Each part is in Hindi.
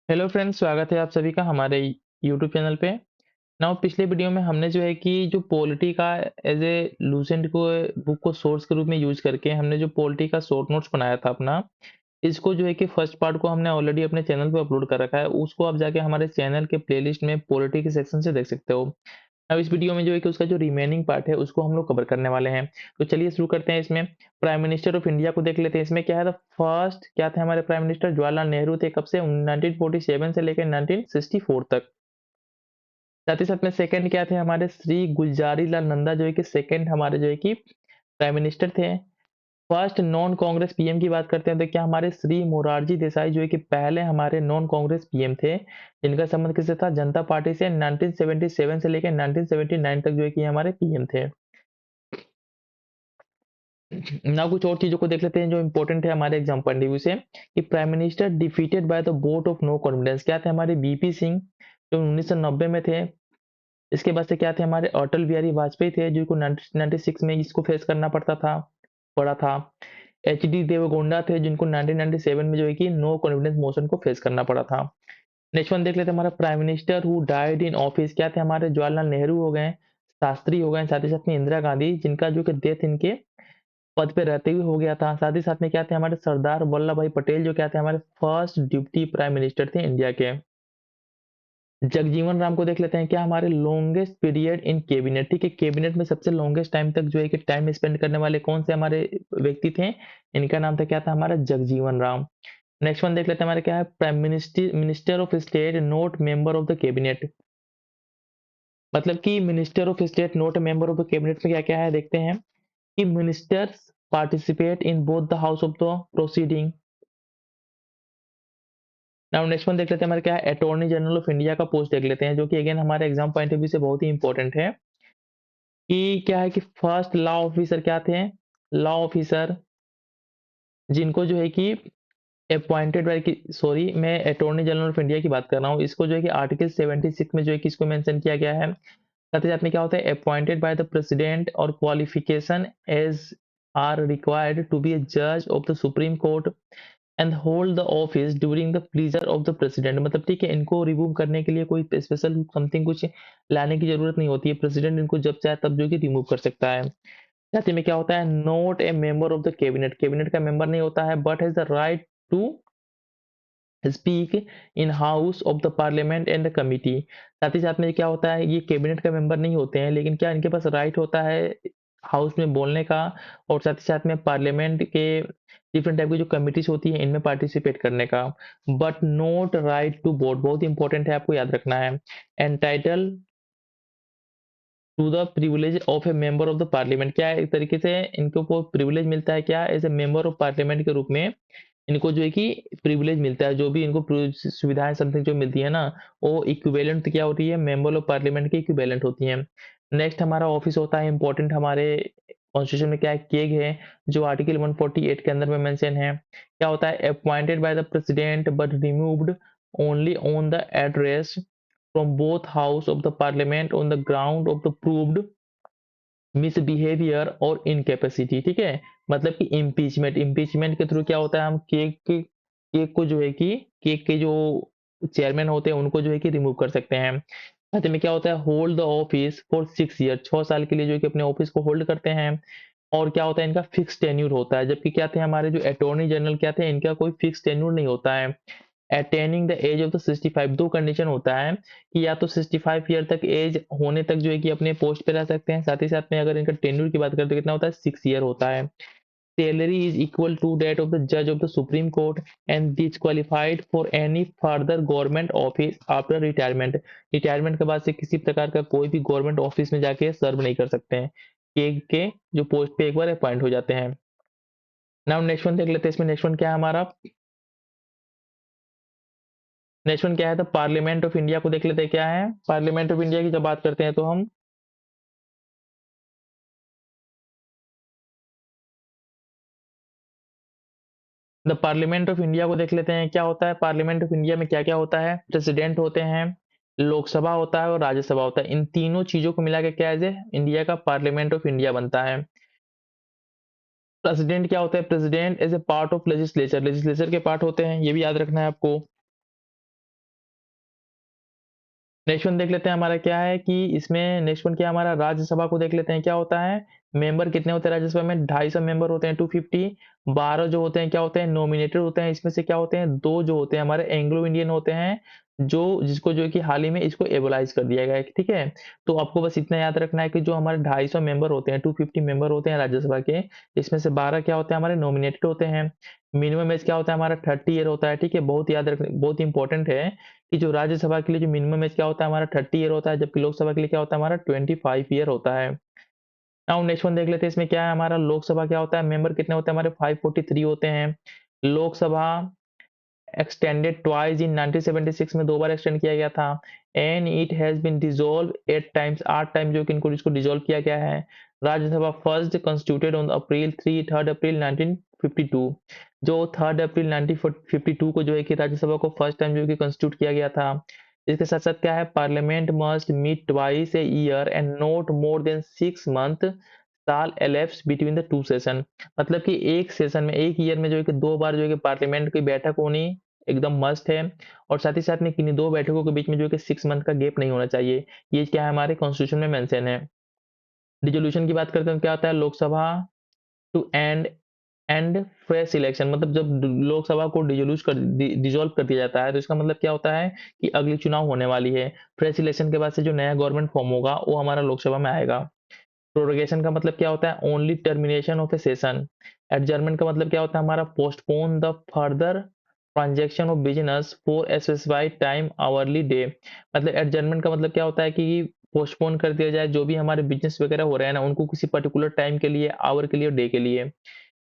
हेलो फ्रेंड्स, स्वागत है आप सभी का हमारे यूट्यूब चैनल पे। नाउ पिछले वीडियो में हमने जो है कि जो पॉलिटी का एज ए लूसेंट को बुक को सोर्स के रूप में यूज करके हमने जो पॉलिटी का शॉर्ट नोट्स बनाया था अपना, इसको जो है कि फर्स्ट पार्ट को हमने ऑलरेडी अपने चैनल पे अपलोड कर रखा है। उसको आप जाके हमारे चैनल के प्लेलिस्ट में पॉलिटी के सेक्शन से देख सकते हो। अब इस वीडियो में जो है कि उसका जो रिमेनिंग पार्ट है उसको हम लोग कवर करने वाले हैं। तो चलिए शुरू करते हैं। इसमें प्राइम मिनिस्टर ऑफ इंडिया को देख लेते हैं। इसमें क्या है, द फर्स्ट क्या थे हमारे प्राइम मिनिस्टर जवाहरलाल नेहरू थे। कब से? 1947 से लेकर 1964 तक। साथ ही साथ में सेकंड क्या थे हमारे, श्री गुलजारी लाल नंदा जो है कि सेकंड हमारे जो है कि प्राइम मिनिस्टर थे। फर्स्ट नॉन कांग्रेस पीएम की बात करते हैं तो क्या हमारे श्री मोरारजी देसाई जो है कि पहले हमारे नॉन कांग्रेस पीएम थे, जिनका संबंध किससे था? जनता पार्टी से। 1977 से लेकर 1979 तक जो है कि हमारे पीएम थे। ना कुछ और चीजों को देख लेते हैं जो इंपॉर्टेंट है हमारे एग्जाम पॉइंट ऑफ व्यू से, कि prime minister defeated by the vote of no confidence. क्या थे हमारे? बीपी सिंह जो 1990 में थे। इसके बाद से क्या थे हमारे? अटल बिहारी वाजपेयी थे, जिनको 1996 में इसको फेस करना पड़ा था। एच डी देवगोंडा थे, जिनको 1997 में जो है कि नो कॉन्फिडेंस मोशन को फेस करना पड़ा था। नेक्स्ट वन देख लेते हैं हमारा, prime minister who died in office. क्या थे हमारे? जवाहरलाल नेहरू हो गए, शास्त्री हो गए, साथ ही साथ में इंदिरा गांधी, जिनका जो कि डेथ इनके पद पे रहते हुए हो गया था। साथ ही साथ में क्या थे हमारे? सरदार वल्लभ भाई पटेल, जो क्या थे हमारे फर्स्ट डिप्टी प्राइम मिनिस्टर थे इंडिया के। जगजीवन राम को देख लेते हैं। क्या हमारे? Longest period in cabinet. ठीक है, कैबिनेट में सबसे लॉन्गेस्ट टाइम तक जो है कि टाइम स्पेंड करने वाले कौन से हमारे व्यक्ति थे? इनका नाम था, क्या था हमारा? जगजीवन राम। नेक्स्ट वन देख लेते हैं हमारे, क्या है? Prime minister minister of state note member of the cabinet. मतलब कि minister of state note member of the cabinet में क्या क्या है देखते हैं, कि ministers participate in both the house of the proceeding. Now next one देख लेते हैं हमारे, क्या है? अटॉर्नी जनरल ऑफ इंडिया का पोस्ट देख लेते हैं, जो कि अगेन हमारे एग्जाम पॉइंट ऑफ व्यू से बहुत ही इंपॉर्टेंट है। कि क्या है कि फर्स्ट लॉ ऑफिसर क्या थे? लॉ ऑफिसर जिनको जो है कि अपॉइंटेड बाय की, सॉरी मैं अटॉर्नी जनरल ऑफ इंडिया की बात कर रहा हूँ। इसको जो है कि आर्टिकल 76 में जो है कि इसको मेंशन किया गया है। साथ ही साथ में क्या होता है? अपॉइंटेड बाय द प्रेसिडेंट और qualification as are required to be a जज of the supreme court and hold the office during the pleasure of the president. मतलब ठीक है, इनको रिमूव करने के लिए कोई स्पेशल समथिंग कुछ लाने की जरूरत नहीं होती है। प्रेसिडेंट इनको जब चाहे तब जो कि रिमूव कर सकता है। साथ ही में क्या होता है? Not a member of the cabinet. Cabinet का मेंबर नहीं होता है, but has the right to speak in house of the parliament and the committee. साथ ही साथ में क्या होता है? ये कैबिनेट का मेंबर नहीं होते हैं, लेकिन क्या इनके पास राइट होता है हाउस में बोलने का, और साथ ही साथ में पार्लियामेंट के डिफरेंट टाइप की जो कमिटीज होती है इनमें पार्टिसिपेट करने का। But not right to vote, बहुत इंपॉर्टेंट है, आपको याद रखना है। Entitled to the privilege of a member of the parliament. क्या है? एक तरीके से इनको को प्रिविलेज मिलता है, क्या? As a member of parliament के रूप में इनको जो है कि प्रिविलेज मिलता है। जो भी इनको सुविधाएं समथिंग जो मिलती है ना, वो इक्विवेलेंट क्या होती है? मेंबर ऑफ पार्लियामेंट की इक्विवेलेंट होती है। नेक्स्ट हमारा ऑफिस होता है इंपॉर्टेंट हमारे कॉन्स्टिट्यूशन में, क्या है? केग है, जो आर्टिकल 148 के अंदर में मेंशन है। क्या होता है? Appointed by the president but removed only on the address from both house of the parliament on the ground of the proved misbehaviour और इनकेपेसिटी। ठीक है, मतलब कि इम्पीचमेंट, इम्पीचमेंट के थ्रू क्या होता है? हम केक को जो है कि केक के जो चेयरमैन होते हैं उनको जो है कि रिमूव कर सकते हैं। साथ में क्या होता है? Hold the office for 6 year, 6 साल के लिए जो है कि अपने ऑफिस को होल्ड करते हैं। और क्या होता है? इनका फिक्स टेन्यूर होता है। जबकि क्या थे हमारे जो अटॉर्नी जनरल, क्या थे? इनका कोई फिक्स टेन्यूर नहीं होता है। Attaining the age of the 65, दो कंडीशन होता है, कि या तो 65 ईयर तक एज होने तक जो है कि अपने पोस्ट पे रह सकते हैं। साथ ही साथ में अगर इनका टेन्यूर की बात करें तो कितना होता है? 6 ईयर होता है। Salary is equal to that of the जज of the supreme court and disqualified for any further government office after retirement. Retirement के बाद से किसी प्रकार का कोई भी गवर्नमेंट ऑफिस में जाके सर्व नहीं कर सकते हैं, के जो पोस्ट पे एक बार अपॉइंट हो जाते हैं। नाउ नेक्स्ट वन देख लेते हैं। इसमें नेक्स्ट वन क्या है हमारा? नेक्स्ट वन क्या है? तो पार्लियामेंट ऑफ इंडिया को देख लेते हैं। क्या है पार्लियामेंट ऑफ इंडिया की जब बात करते हैं तो हम द पार्लियामेंट ऑफ इंडिया को देख लेते हैं। क्या होता है पार्लियामेंट ऑफ इंडिया में? क्या क्या होता है? प्रेसिडेंट होते हैं, लोकसभा होता है और राज्यसभा होता है। इन तीनों चीजों को मिला के क्या है? इंडिया का पार्लियामेंट ऑफ इंडिया बनता है। प्रेसिडेंट क्या होता है? President as a part of legislature, legislature के पार्ट होते हैं, ये भी याद रखना है आपको। नेक्स्ट वन देख लेते हैं हमारा क्या है कि इसमें नेक्स्ट वन क्या हमारा राज्यसभा को देख लेते हैं क्या होता है। मेंबर कितने होते हैं राज्यसभा में, 250 मेंबर होते हैं 250। 12 जो होते हैं क्या होते हैं नॉमिनेटेड होते हैं, इसमें से क्या होते हैं दो जो होते हैं हमारे एंग्लो इंडियन होते हैं, जो जिसको जो है कि हाल ही में इसको एबोलाइज कर दिया गया है, ठीक है। तो आपको बस इतना याद रखना है कि जो हमारे 250 मेंबर होते हैं 250 मेंबर होते हैं राज्यसभा के, इसमें से 12 क्या होते हैं हमारे नॉमिनेटेड होते हैं। मिनिमम एज क्या होता है हमारा 30 ईयर होता है, ठीक है। बहुत याद रखना, बहुत इंपॉर्टेंट है कि जो राज्यसभा के लिए जो मिनिमम एज क्या होता है हमारा 30 ईयर होता है, जबकि लोकसभा के लिए क्या होता है हमारा 25 ईयर होता है। नाउ नेक्स्ट वन देख लेते हैं इसमें क्या है हमारा लोकसभा क्या होता है, मेंबर कितने होते हैं हमारे 543 होते हैं। लोकसभा एक्सटेंडेड ट्वाइस इन 1976 में 2 बार एक्सटेंड किया गया था। And it has been dissolve 8 times, 8 time जो कि इनको इसको डिसॉल्व किया गया है। Rajya Sabha first constituted on April 3 April 1952, जो 3 अप्रैल 1952 को जो है कि राज्यसभा को फर्स्ट टाइम जो है कि कंस्टिट्यूट किया गया था। इसके साथ साथ क्या है, parliament must meet twice a year and not more than 6 month shall elapse between the two session. मतलब कि एक सेशन में, एक ईयर में जो है कि 2 बार जो है कि पार्लियामेंट की बैठक होनी एकदम मस्ट है। और साथ ही साथ में किन्हीं दो बैठकों के बीच में जो है कि 6 मंथ का गैप नहीं होना चाहिए। ये क्या है हमारे कॉन्स्टिट्यूशन में मेंशन है। डिसोल्यूशन की बात करते हैं तो क्या होता है, Lok Sabha to end fresh election, मतलब जब लोकसभा को डिसॉल्व कर दिया जाता है तो इसका मतलब क्या होता है कि अगली चुनाव होने वाली है। फ्रेश इलेक्शन के बाद से जो नया गवर्नमेंट फॉर्म होगा वो हमारा लोकसभा में आएगा। प्रोरोगेशन का मतलब क्या होता है, only termination of A session. Adjournment का मतलब क्या होता है हमारा, postpone the further transaction of business for a specified time hourly day. मतलब एडजर्नमेंट का मतलब क्या होता है कि पोस्टपोन कर दिया जाए जो भी हमारे बिजनेस वगैरह हो रहे हैं ना, उनको किसी पर्टिकुलर टाइम के लिए, आवर के लिए, डे के लिए।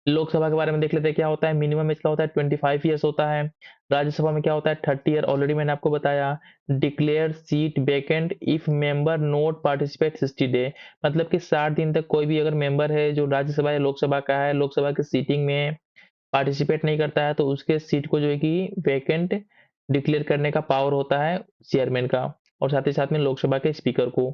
लोकसभा के बारे में देख लेते हैं क्या होता है, मिनिमम एज क्या होता है 25 ईयर्स होता है। राज्यसभा में क्या होता है 30 ईयर, ऑलरेडी मैंने आपको बताया। Declare seat vacant if member not participate 60 day, मतलब कि 60 दिन तक कोई भी अगर मेंबर है जो राज्यसभा या लोकसभा का है, लोकसभा की सीटिंग में पार्टिसिपेट नहीं करता है, तो उसके सीट को जो है कि वैकेंट डिक्लेयर करने का पावर होता है चेयरमैन का। और साथ ही साथ में लोकसभा के स्पीकर को।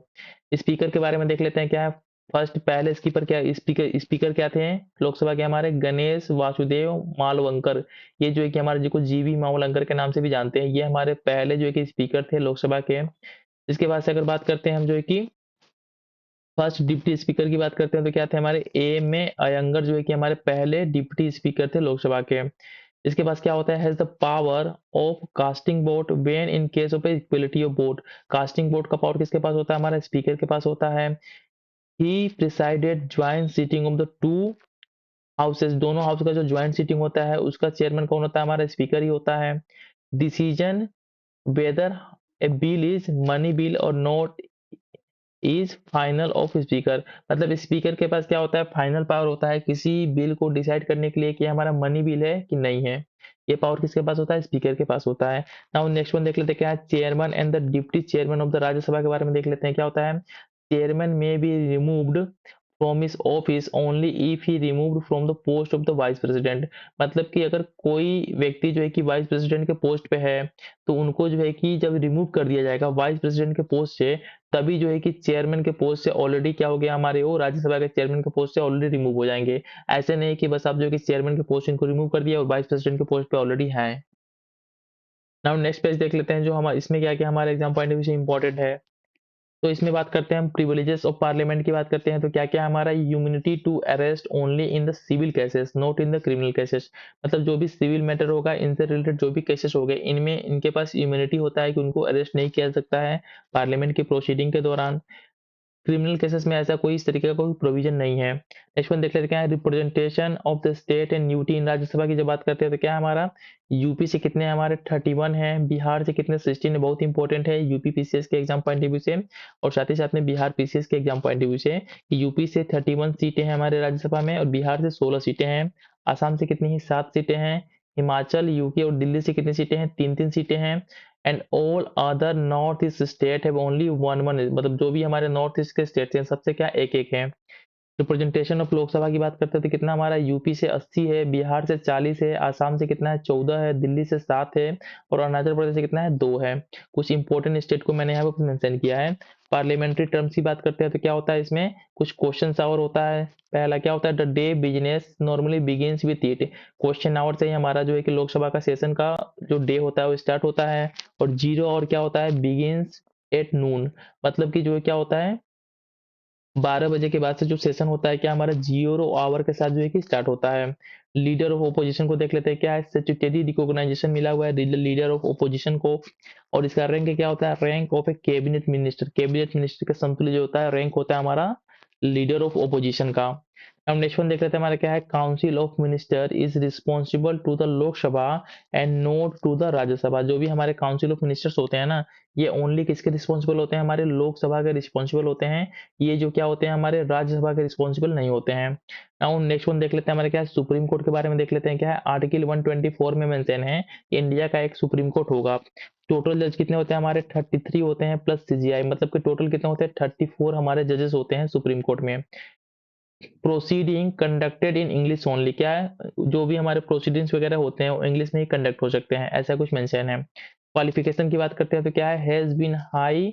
स्पीकर के बारे में देख लेते हैं क्या है। फर्स्ट पहले स्पीकर क्या, स्पीकर स्पीकर क्या थे लोकसभा के हमारे, गणेश वासुदेव मालवंकर। ये जो है कि हमारे जिसको जीवी मावलंकर के नाम से भी जानते हैं, ये हमारे पहले जो है कि स्पीकर थे लोकसभा के। इसके बाद से अगर बात करते हैं हम जो है कि फर्स्ट डिप्टी स्पीकर की बात करते हैं तो क्या थे हमारे एम ए अयंगर, जो है कि हमारे पहले डिप्टी स्पीकर थे लोकसभा के। इसके पास क्या होता है, has the power of casting vote when in case of equality of vote. Casting vote का पावर किसके पास होता है, हमारा स्पीकर के पास होता है। He presided joint sitting of the two houses, दोनों हाउस का जो ज्वाइंट सीटिंग होता है उसका चेयरमैन कौन होता है, हमारा स्पीकर ही होता है। Decision whether a bill is money bill और not is final of speaker. मतलब स्पीकर के पास क्या होता है, फाइनल पावर होता है किसी बिल को डिसाइड करने के लिए कि हमारा मनी बिल है कि नहीं है। ये पावर किसके पास होता है, स्पीकर के पास होता है। नाउ नेक्स्ट वन देख लेते हैं क्या है, chairman and the deputy chairman of the Rajya Sabha के बारे में देख लेते हैं क्या होता है। चेयरमैन में be removed from his office only if he removed from the post of the vice president. मतलब कि अगर कोई व्यक्ति जो है कि वाइस प्रेसिडेंट के पोस्ट पे है, तो उनको जो है कि जब रिमूव कर दिया जाएगा वाइस प्रेसिडेंट के पोस्ट से, तभी जो है कि चेयरमैन के पोस्ट से ऑलरेडी क्या हो गया हमारे, वो राज्यसभा के चेयरमैन के पोस्ट से ऑलरेडी रिमूव हो जाएंगे। ऐसे नहीं कि बस आप जो है कि चेयरमैन के पोस्ट इनको रिमूव कर दिया और वाइस प्रेसिडेंट के पोस्ट पे ऑलरेडी हैं। नाउ नेक्स्ट पेज देख लेते हैं, जो हमारा इसमें क्या क्या हमारे एग्जाम पॉइंट ऑफ व्यू से इंपॉर्टेंट है। तो इसमें बात करते हैं हम प्रिविलेजेस ऑफ पार्लियामेंट की बात करते हैं तो क्या क्या हमारा, immunity to arrest only in the civil cases not in the criminal cases. मतलब जो भी सिविल मैटर होगा, इनसे रिलेटेड जो भी केसेस हो गए, इनमें इनके पास इम्यूनिटी होता है कि उनको अरेस्ट नहीं किया जा सकता है पार्लियामेंट की प्रोसीडिंग के दौरान। क्रिमिनल केसेस में ऐसा कोई इस तरीके का कोई प्रोविजन नहीं है। नेक्स्ट वन देख लेते हैं क्या है, representation of the state and UT in Rajya Sabha की जब बात करते हैं तो क्या है हमारा, यूपी से कितने हमारे 31 है, बिहार से कितने 16 है। बहुत इंपॉर्टेंट है यूपी पीसीएस के एग्जाम पॉइंट ऑफ व्यू से, और साथ ही साथ में बिहार पीसीएस के एग्जाम पॉइंट ऑफ व्यू से कि यूपी से 31 सीटें हैं हमारे राज्यसभा में और बिहार से 16 सीटें हैं। आसाम से कितनी ही 7 सीटें हैं। हिमाचल, यूके और दिल्ली से कितनी सीटें हैं, 3 सीटें हैं। And all other north east state have only one one, मतलब जो भी हमारे नॉर्थ ईस्ट के स्टेट हैं सबसे क्या एक एक है। रिप्रेजेंटेशन ऑफ लोकसभा की बात करते हैं तो कितना हमारा, यूपी से 80 है, बिहार से 40 है, आसाम से कितना है 14 है, दिल्ली से 7 है और अरुणाचल प्रदेश से कितना है 2 है। कुछ इंपॉर्टेंट स्टेट को मैंने यहाँ पे मेंशन किया है। पार्लियामेंट्री टर्म्स की बात करते हैं तो क्या होता है, इसमें कुछ क्वेश्चन आवर होता है। पहला क्या होता है, the day business normally begins with it. Question hour से ही हमारा जो है कि लोकसभा का सेशन का जो डे होता है वो स्टार्ट होता है। और जीरो और क्या होता है, बिगिंस एट नून, मतलब कि जो है क्या होता है 12 बजे के बाद से जो सेशन होता है क्या हमारा 0 आवर के साथ जो है कि स्टार्ट होता है। लीडर ऑफ ओपोजिशन को देख लेते हैं, क्या है स्टैट्यूटरी रिकॉग्नाइजेशन मिला हुआ है लीडर ऑफ ओपोजिशन को। और इसका रैंक क्या होता है, rank of A cabinet minister. Cabinet minister का समतुल्य जो होता है रैंक होता है हमारा लीडर ऑफ ओपोजिशन का। अब नेक्स्ट वन देख लेते हैं हमारा क्या है, council of minister is responsible to the Lok Sabha and not to the Rajya Sabha. जो भी हमारे काउंसिल ऑफ मिनिस्टर्स होते हैं ना, ये ओनली किसके रिस्पॉन्सिबल होते हैं, हमारे लोकसभा के रिस्पॉन्सिबल होते हैं। ये जो क्या होते हैं हमारे राज्यसभा के रिस्पॉन्सिबल नहीं होते हैं। नाउ नेक्स्ट वन देख लेते हैं हमारे क्या है, सुप्रीम कोर्ट के बारे में देख लेते हैं। क्या है आर्टिकल 124 में मेंशन है कि इंडिया का एक सुप्रीम कोर्ट होगा। टोटल जज कितने होते हैं हमारे 33 होते हैं प्लस सीजीआई, मतलब कि टोटल कितने होते हैं 34 हमारे जजेस होते हैं सुप्रीम कोर्ट में। Proceeding conducted in English only, क्या है जो भी हमारे प्रोसीडिंग्स वगैरह होते हैं वो इंग्लिश में ही कंडक्ट हो सकते हैं, ऐसा कुछ मेंशन है। क्वालिफिकेशन की बात करते हैं तो क्या है, हैज बीन हाई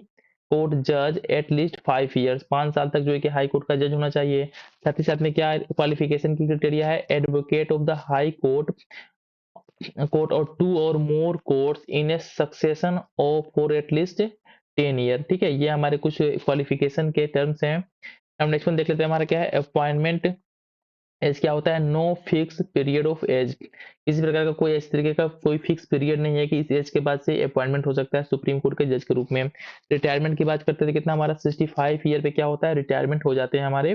कोर्ट जज एट लीस्ट 5 ईयर्स, 5 साल तक जो है कि हाई कोर्ट का जज होना चाहिए। साथ ही साथ में क्या क्वालिफिकेशन की क्राइटेरिया है, advocate of the high court court और 2 और more courts in a succession of for at least 10 year. ठीक है, ये हमारे कुछ क्वालिफिकेशन के टर्म्स हैं। अब नेक्स्ट वन देख लेते हैं हमारा क्या है, अपॉइंटमेंट एज क्या होता है, no fix period of age. किसी प्रकार का कोई इस तरीके का कोई फिक्स पीरियड नहीं है कि इस एज के बाद से अपॉइंटमेंट हो सकता है सुप्रीम कोर्ट के जज के रूप में। रिटायरमेंट की बात करते थे, कितना हमारा 65 ईयर पे क्या होता है रिटायरमेंट हो जाते हैं हमारे।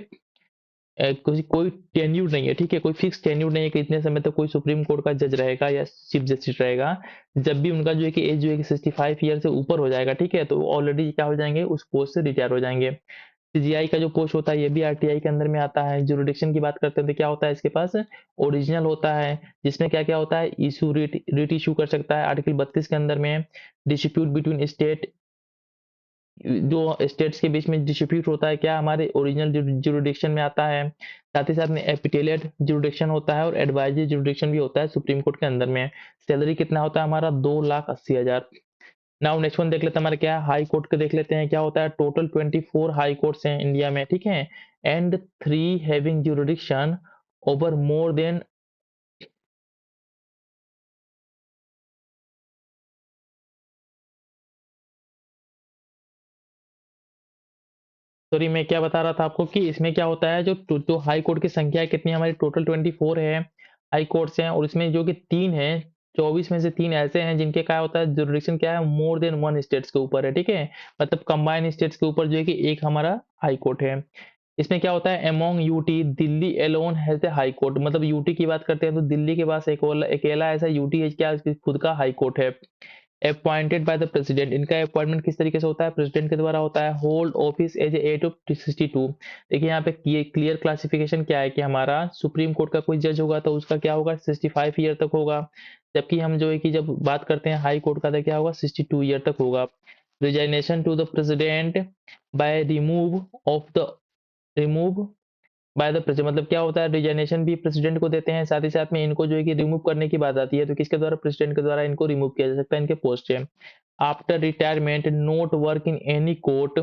कोई टेन्यूर नहीं है, ठीक है, कोई फिक्स टेन्यूर नहीं है कि इतने समय तक कोई सुप्रीम कोर्ट का जज रहेगा या चीफ जस्टिस रहेगा। जब भी उनका जो है कि एज जो है कि 65 ईयर से ऊपर हो जाएगा, ठीक है, तो ऑलरेडी क्या हो जाएंगे उस पोस्ट से रिटायर हो जाएंगे। सीजीआई का जो पोस्ट होता है ये भी आरटीआई के अंदर में आता है। जुरिडिक्शन की बात करते हैं तो क्या होता है इसके पास, ओरिजिनल होता है, जिसमें क्या क्या होता है, इशू रिट इशू कर सकता है आर्टिकल 32 के अंदर में। डिस्प्यूट बिटवीन स्टेट, जो स्टेट्स के बीच में डिस्प्यूट होता है क्या हमारे ओरिजिनल जुरिडिक्शन में आता है। साथ ही साथ में एपिटेलेट जुरिडिक्शन होता है और एडवाइजरी जुरिडिक्शन भी होता है सुप्रीम कोर्ट के अंदर में। सैलरी कितना होता है हमारा 2,80,000। नाउ नेक्स्ट वन देख लेते हैं हमारे क्या है, हाई कोर्ट के देख लेते हैं। क्या होता है, टोटल 24 हाई कोर्ट्स हैं इंडिया में, ठीक है, and 3 having jurisdiction over more than. Sorry, मैं क्या बता रहा था आपको कि इसमें क्या होता है, जो हाई कोर्ट की संख्या है कितनी, हमारी टोटल 24 है हाई कोर्ट्स हैं, और इसमें जो कि 3 है, 24 में से 3 ऐसे हैं जिनके क्या होता है जुरिडिक्शन क्या है मोर देन 1 स्टेट्स के ऊपर है, ठीक है, मतलब कंबाइन स्टेट्स के ऊपर जो है कि एक हमारा हाई कोर्ट है। इसमें क्या होता है, among UT Delhi alone has a high court, मतलब यूटी की बात करते हैं तो दिल्ली के पास एक अकेला ऐसा यूटी है क्या उसकी खुद का हाई कोर्ट है। अपॉइंटेड बाय द प्रेसिडेंट, इनका अपॉइंटमेंट किस तरीके से होता है, प्रेसिडेंट के द्वारा होता है। Hold office as age of 62। देखिए यहाँ पे क्लियर क्लासिफिकेशन क्या है कि हमारा सुप्रीम कोर्ट का कोई जज होगा तो उसका क्या होगा 65 ईयर तक होगा, जबकि हम जो है कि जब बात करते हैं हाई कोर्ट का तो क्या होगा 62 ईयर तक होगा। Resignation to the president by remove by the president, मतलब क्या होता है रिजाइनेशन भी प्रेसिडेंट को देते हैं, साथ ही साथ में इनको जो है कि रिमूव करने की बात आती है तो किसके द्वारा, प्रेसिडेंट के द्वारा इनको रिमूव किया जा सकता है इनके पोस्ट से। After retirement not work in any court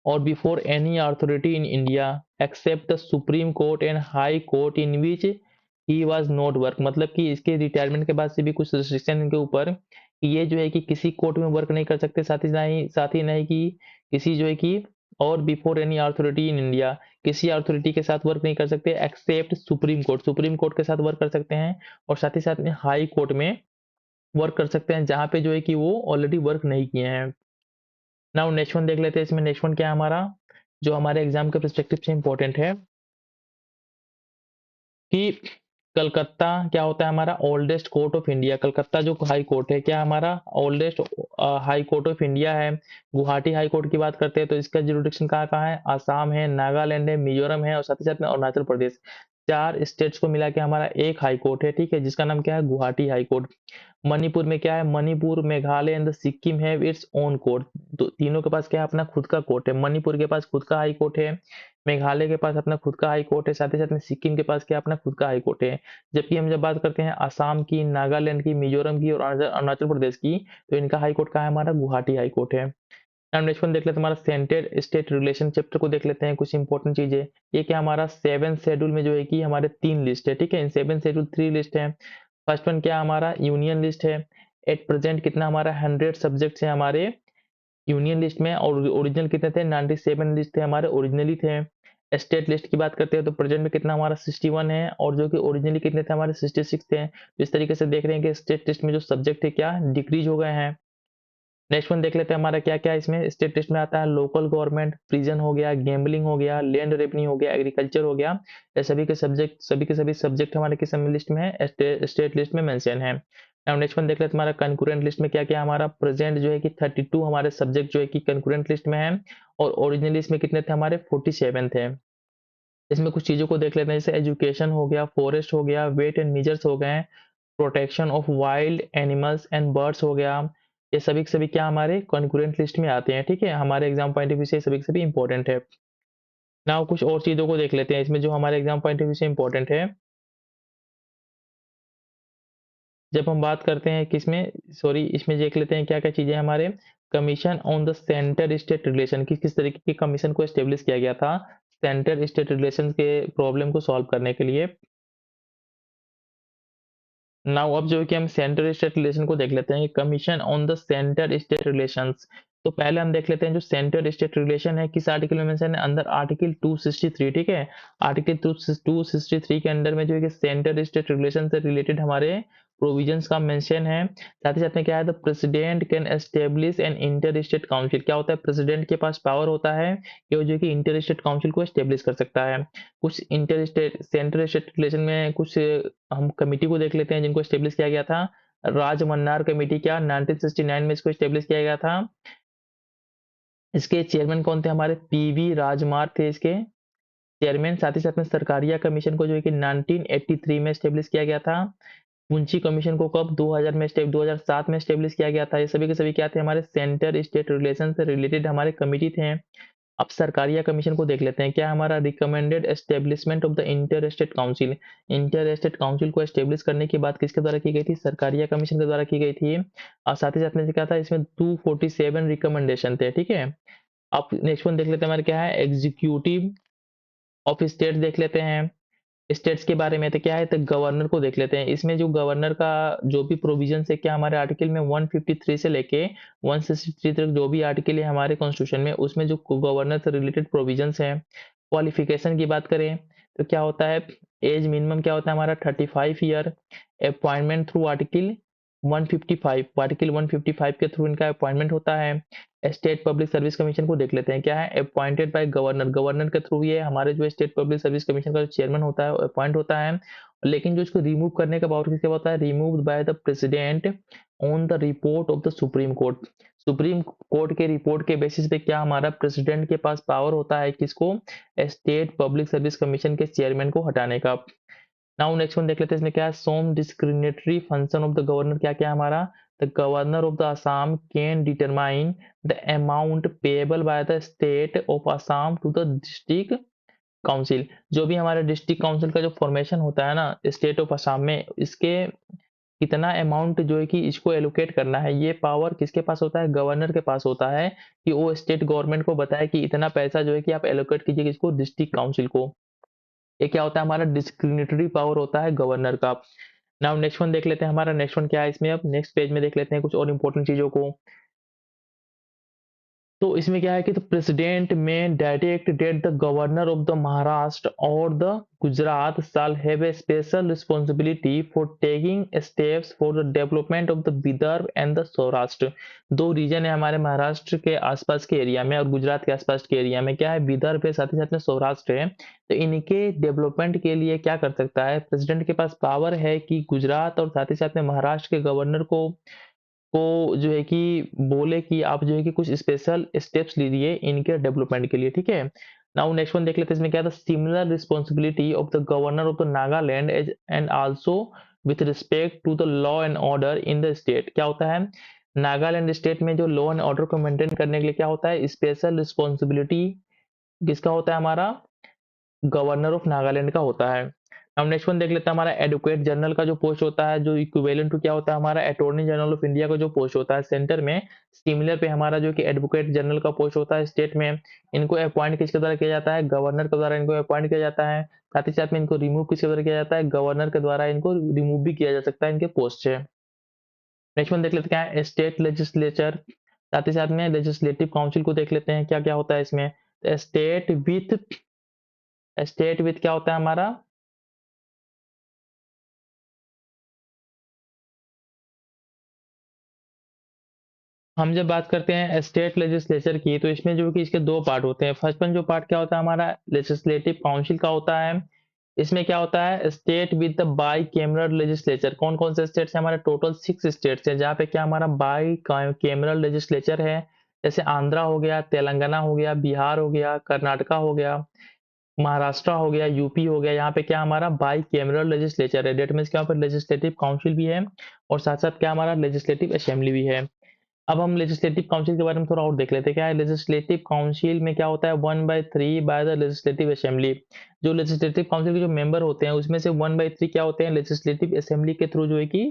और before any authority in India except the supreme court and High Court in which he was not work, मतलब कि इसके रिटायरमेंट के बाद से भी कुछ रिस्ट्रिक्शन इनके ऊपर कि ये जो है कि किसी कोर्ट में वर्क नहीं कर सकते, साथ ही नहीं कि किसी जो है कि और before any authority in India, किसी अथॉरिटी के साथ वर्क नहीं कर सकते except supreme court, supreme court के साथ वर्क कर सकते हैं, और साथ ही साथ में हाई कोर्ट में वर्क कर सकते हैं जहां पे जो है कि वो ऑलरेडी वर्क नहीं किए हैं। नाउ नेक्स्ट वन देख लेते हैं, इसमें नेक्स्ट वन क्या है हमारा, जो हमारे एग्जाम के पर्सपेक्टिव से इंपॉर्टेंट है कि कलकत्ता क्या होता है हमारा oldest court of India. Calcutta जो हाई कोर्ट है क्या हमारा oldest high court of India है। गुवाहाटी हाई कोर्ट की बात करते हैं तो इसका जुरिडिक्शन कहाँ कहाँ है, आसाम है, नागालैंड है, मिजोरम है और साथ ही साथ में अरुणाचल प्रदेश। 4 स्टेट्स को मिला के हमारा एक हाई कोर्ट है, ठीक है, जिसका नाम क्या है गुवाहाटी हाई कोर्ट। मणिपुर में क्या है, Manipur Meghalaya and Sikkim have its own court, तो तीनों के पास क्या है अपना खुद का कोर्ट है। मणिपुर के पास खुद का हाई कोर्ट है, मेघालय के पास अपना खुद का हाई कोर्ट है, साथ ही साथ में सिक्किम के पास क्या अपना खुद का हाई कोर्ट है। जबकि हम जब बात करते हैं आसाम की, नागालैंड की, मिजोरम की और अरुणाचल प्रदेश की, तो इनका हाई कोर्ट कहाँ है हमारा गुवाहाटी हाई कोर्ट है। अब नेक्स्ट वन देख लेते हैं हमारा सेंटर स्टेट रिलेशन चैप्टर को देख लेते हैं, कुछ इंपॉर्टेंट चीजें। ये क्या हमारा 7 शेड्यूल में जो है कि हमारे 3 लिस्ट है, ठीक है, इन 7 शेड्यूल 3 लिस्ट है। फर्स्ट वन क्या हमारा यूनियन लिस्ट है। एट प्रेजेंट कितना हमारा 100 सब्जेक्ट्स है हमारे यूनियन लिस्ट में, और ओरिजिनल कितने थे, 97 लिस्ट थे हमारे, ओरिजिनली थे। स्टेट लिस्ट की बात करते हैं तो प्रेजेंट में कितना हमारा 61 है, और जो कि ओरिजिनली कितने थे हमारे 66 थे। तो इस तरीके से देख रहे हैं कि स्टेट लिस्ट में जो सब्जेक्ट थे क्या डिक्रीज हो गए हैं। नेक्स्ट वन देख लेते हैं हमारा क्या क्या इसमें स्टेट लिस्ट में आता है। लोकल गवर्नमेंट, प्रिजन हो गया, गैम्बलिंग हो गया, लैंड रेवेन्यू हो गया, एग्रीकल्चर हो गया। ये सभी के सभी सब्जेक्ट हमारे किस लिस्ट में है, स्टेट लिस्ट में मेंशन है। अब नेक्स्ट वन देख लेते हैं हमारा कंकरेंट लिस्ट में क्या क्या हमारा प्रेजेंट जो है कि 32 हमारे सब्जेक्ट जो है कि कंकरेंट लिस्ट में है, और ओरिजिनली इसमें कितने थे हमारे 47 थे। इसमें कुछ चीजों को देख लेते हैं, जैसे एजुकेशन हो गया, फॉरेस्ट हो गया, वेट एंड मेजर्स हो गए, protection of wild animals and birds हो गया। ये सभी के सभी क्या हमारे कॉन्करेंट लिस्ट में आते हैं, ठीक है, हमारे एग्जाम पॉइंट ऑफ व्यू से सभी के सभी इंपॉर्टेंट है। नाउ कुछ और चीजों को देख लेते हैं इसमें जो हमारे एग्जाम पॉइंट ऑफ व्यू से इंपॉर्टेंट है। जब हम बात करते हैं किसमें, सॉरी, इसमें देख लेते हैं क्या क्या चीजें हमारे। Commission on the centre state relation, किस तरीके के कमीशन को एस्टेब्लिश किया गया था सेंटर स्टेट रिलेशन के प्रॉब्लम को सॉल्व करने के लिए। नाउ अब जो है कि हम सेंटर स्टेट रिलेशन को देख लेते हैं, commission on the centre state relations. तो पहले हम देख लेते हैं जो सेंटर स्टेट रिलेशन है किस आर्टिकल में मेंशन है, अंदर आर्टिकल 263, ठीक है। आर्टिकल 263 के अंदर में जो है कि सेंटर स्टेट रिलेशन से रिलेटेड हमारे प्रोविजंस का मेंशन है। साथ ही साथ में क्या है, the president can establish an inter state council. क्या होता है, प्रेसिडेंट के पास पावर होता है कि वो जो है कि इंटर स्टेट काउंसिल को एस्टेब्लिश कर सकता है। कुछ inter state centre state relation में कुछ हम कमिटी को देख लेते हैं जिनको एस्टेब्लिश किया गया था। राजमन्नार कमेटी, क्या 1969 में इसको एस्टेब्लिश किया गया था। इसके चेयरमैन कौन थे हमारे, पीवी राजमार थे इसके चेयरमैन। साथ ही साथ में सरकारिया कमीशन को जो है कि 1983 में एस्टेब्लिश किया गया था। मुंशी कमीशन को कब, 2000 में 2007 में एस्टेब्लिश किया गया था। ये सभी के सभी क्या थे, हमारे सेंटर स्टेट रिलेशन से रिलेटेड हमारे कमिटी थे। अब सरकारिया कमीशन को देख लेते हैं, क्या हमारा recommended establishment of the inter state council. Inter state council को एस्टेब्लिश करने की बात किसके द्वारा की गई थी, सरकारिया कमीशन के द्वारा की गई थी। और साथ ही साथ में क्या था, इसमें 247 रिकमेंडेशन थे, ठीक है। अब नेक्स्ट वन देख लेते हैं हमारे क्या है, एग्जीक्यूटिव ऑफ स्टेट देख लेते हैं स्टेट्स के बारे में। तो क्या है, तो गवर्नर को देख लेते हैं। इसमें जो गवर्नर का जो भी प्रोविजन है, क्या हमारे आर्टिकल में 153 से लेके 163 तक जो भी आर्टिकल है हमारे कॉन्स्टिट्यूशन में, उसमें जो गवर्नर से रिलेटेड प्रोविजंस हैं। क्वालिफिकेशन की बात करें तो क्या होता है, एज मिनिमम क्या होता है हमारा 35 year. Appointment through article 155, article 155 के थ्रू इनका अपॉइंटमेंट होता है। स्टेट पब्लिक सर्विस कमीशन को देख लेते हैं, क्या है, अपॉइंटेड बाय गवर्नर। गवर्नर के थ्रू ये हमारे जो स्टेट पब्लिक सर्विस कमीशन का जो चेयरमैन होता है अपॉइंट होता है। लेकिन जो इसको रिमूव करने का पावर किसके होता है, removed by the president on the report of the supreme court. Supreme court के रिपोर्ट के बेसिस पे क्या हमारा प्रेसिडेंट के पास पावर होता है किसको, स्टेट पब्लिक सर्विस कमीशन के चेयरमैन को हटाने का। नाउ नेक्स्ट वन देख लेते हैं, इसमें क्या है, some discriminatory function of the governor. क्या क्या हमारा, the governor of the Assam can determine the amount payable by the state of Assam to the district council. जो भी हमारे डिस्ट्रिक्ट काउंसिल का जो फॉर्मेशन होता है ना स्टेट ऑफ असम में, इसके कितना अमाउंट जो है कि इसको एलोकेट करना है, ये पावर किसके पास होता है, गवर्नर के पास होता है। कि वो स्टेट गवर्नमेंट को बताए कि इतना पैसा जो है कि आप एलोकेट कीजिए इसको डिस्ट्रिक्ट काउंसिल को। ये क्या होता है, हमारा डिस्क्रिमिनेटरी पावर होता है गवर्नर का। नाउ नेक्स्ट वन देख लेते हैं, हमारा नेक्स्ट वन क्या है इसमें, अब नेक्स्ट पेज में देख लेते हैं कुछ और इंपॉर्टेंट चीजों को। तो इसमें क्या है कि the president may direct that the governor of the Maharashtra और the Gujarat shall have a special responsibility for taking steps for the development of the Vidarbha and the Saurashtra. दो रीजन है हमारे महाराष्ट्र के आसपास के एरिया में और गुजरात के आसपास के एरिया में, क्या है, विदर्भ है, साथ ही साथ में सौराष्ट्र है। तो इनके डेवलपमेंट के लिए क्या कर सकता है, प्रेसिडेंट के पास पावर है कि गुजरात और साथ ही साथ में महाराष्ट्र के गवर्नर को जो है कि बोले कि आप जो है कि कुछ स्पेशल स्टेप्स लीजिए इनके डेवलपमेंट के लिए, ठीक है। नाउ नेक्स्ट वन देख लेते हैं, इसमें क्या था, similar responsibility of the governor of the Nagaland as and also with respect to the law and order in the state. क्या होता है, नागालैंड स्टेट में जो लॉ एंड ऑर्डर को मेंटेन करने के लिए क्या होता है, स्पेशल रिस्पॉन्सिबिलिटी किसका होता है, हमारा गवर्नर ऑफ नागालैंड का होता है। अब नेक्स्ट वन देख लेते हैं, हमारा एडवोकेट जनरल का जो पोस्ट होता है, जो इक्विवेलेंट टू क्या होता है, हमारा अटॉर्नी जनरल ऑफ इंडिया का जो पोस्ट होता है सेंटर में, सिमिलर पे हमारा जो कि एडवोकेट जनरल का पोस्ट होता है स्टेट में। इनको अपॉइंट किसके द्वारा किया जाता है, गवर्नर के द्वारा इनको अपॉइंट किया जाता है। साथ ही साथ में इनको रिमूव किसके द्वारा किया जाता है, गवर्नर के द्वारा इनको रिमूव भी किया जा सकता है इनके पोस्ट से। नेक्स्ट वन देख लेते हैं, क्या है, स्टेट लेजिस्लेचर साथ ही साथ में लेजिस्लेटिव काउंसिल को देख लेते हैं क्या क्या होता है इसमें। स्टेट विथ क्या होता है हमारा, हम जब बात करते हैं स्टेट लेजिस्लेचर की तो इसमें जो कि इसके दो पार्ट होते हैं। फर्स्ट वन जो पार्ट क्या होता है हमारा लेजिस्लेटिव काउंसिल का होता है। इसमें क्या होता है state with the by cameral legislature, कौन कौन से स्टेट्स हैं हमारे, टोटल 6 स्टेट्स हैं जहाँ पे क्या हमारा बाई कैमरल लेजिस्लेचर है। जैसे आंध्रा हो गया, तेलंगाना हो गया, बिहार हो गया, कर्नाटका हो गया, महाराष्ट्र हो गया, यूपी हो गया। यहाँ पे क्या हमारा बाई कैमरल लेजिस्लेचर है, डेट मीन्स क्या पर लेजिस्लेटिव काउंसिल भी है और साथ साथ क्या हमारा लेजिस्लेटिव असेंबली भी है। अब हम लेजिस्लेटिव काउंसिल के बारे में थोड़ा और देख लेते हैं क्या है। लेजिस्लेटिव काउंसिल में क्या होता है 1/3 बाय द लेजिस्लेटिव असेंबली। जो लेजिस्लेटिव काउंसिल के जो मेंबर होते हैं उसमें से 1/3 क्या होते हैं लेजिस्लेटिव असेंबली के थ्रू जो है कि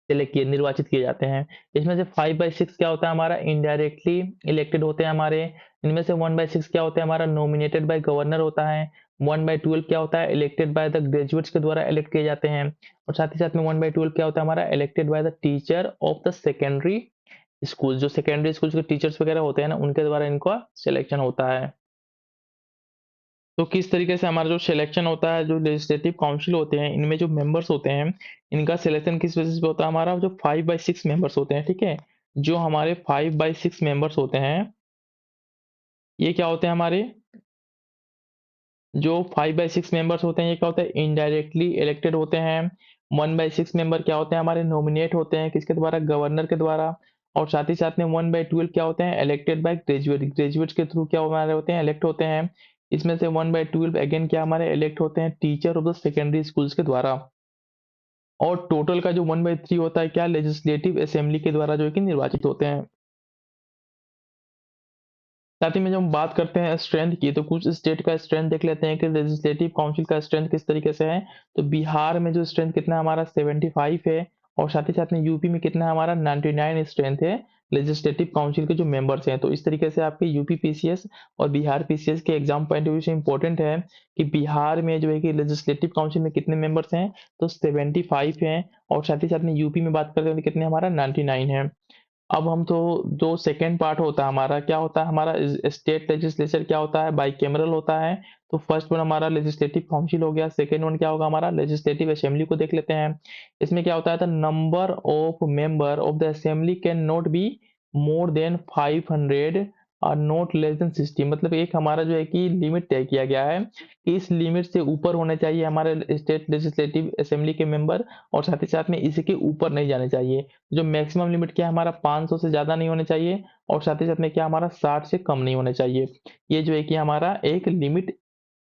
सिलेक्ट किए निर्वाचित किए जाते हैं। इसमें से 5/6 क्या होता है हमारा इनडायरेक्टली इलेक्टेड होते हैं हमारे। इनमें से 1/6 क्या होता है हमारा नॉमिनेटेड बाय गवर्नर होता है। 1/12 क्या होता है इलेक्टेड बाय द ग्रेजुएट्स के द्वारा इलेक्ट किए जाते हैं। और साथ ही साथ में 1/12 क्या होता है हमारा elected by the teacher of the secondary school, जो सेकेंडरी स्कूल के टीचर्स वगैरह होते हैं ना उनके द्वारा इनका सिलेक्शन होता है। तो किस तरीके से हमारा जो सिलेक्शन होता है, जो लेजिस्लेटिव काउंसिल होते हैं इनमें जो मेंबर्स होते हैं इनका सिलेक्शन किस बेसिस पे होता है हमारा, जो 5/6 मेंबर्स होते हैं ठीक है। जो हमारे 5/6 मेंबर्स होते हैं ये क्या होते हैं हमारे, जो 5/6 मेंबर्स होते हैं ये क्या होता है इनडायरेक्टली इलेक्टेड होते हैं। 1/6 मेंबर क्या होते हैं हमारे नॉमिनेट होते हैं किसके द्वारा, गवर्नर के द्वारा। और साथ ही साथ में 1/12 क्या होते हैं इलेक्टेड बाय ग्रेजुएट्स के थ्रू क्या हमारे होते हैं इलेक्ट होते हैं। इसमें से 1/12 अगेन क्या हमारे इलेक्ट होते हैं teacher of the secondary schools के द्वारा। और टोटल का जो 1/3 होता है क्या लेजिस्लेटिव असेंबली के द्वारा जो है कि निर्वाचित होते हैं। साथ ही में जब हम बात करते हैं स्ट्रेंथ की तो कुछ स्टेट का स्ट्रेंथ देख लेते हैं कि लेजिस्लेटिव काउंसिल का स्ट्रेंथ किस तरीके से है। तो बिहार में जो स्ट्रेंथ कितना है हमारा 75 है। और साथ ही साथ में यूपी में कितना है हमारा 99 स्ट्रेंथ है लेजिस्लेटिव काउंसिल के जो मेंबर्स हैं। तो इस तरीके से आपके यूपी पीसीएस और बिहार पीसीएस के एग्जाम पॉइंट ऑफ व्यू से इंपॉर्टेंट है कि बिहार में जो है कि लेजिस्लेटिव काउंसिल में कितने मेंबर्स हैं, तो 75 हैं। और साथ ही साथ में यूपी में बात करते हैं तो कितने हमारा 99 है। अब हम तो जो सेकंड पार्ट होता है हमारा क्या होता है हमारा स्टेट लेजिस्लेचर क्या होता है बाइकैमरल होता है। तो फर्स्ट वन हमारा लेजिस्लेटिव काउंसिल हो गया, सेकंड वन क्या होगा हमारा लेजिस्लेटिव असेंबली को देख लेते हैं। इसमें क्या होता है the number of member of the assembly can not be more than 500 और नॉट लेस देन 60, मतलब एक हमारा जो है कि लिमिट तय किया गया है कि इस लिमिट से ऊपर होने चाहिए हमारे स्टेट लेजिस्लेटिव असेंबली के मेंबर। और साथ ही साथ में इसके ऊपर नहीं जाने चाहिए। जो मैक्सिमम लिमिट क्या है हमारा 500 से ज़्यादा नहीं होने चाहिए। और साथ ही साथ में क्या हमारा 60 से कम नहीं होने चाहिए। ये जो है कि हमारा एक लिमिट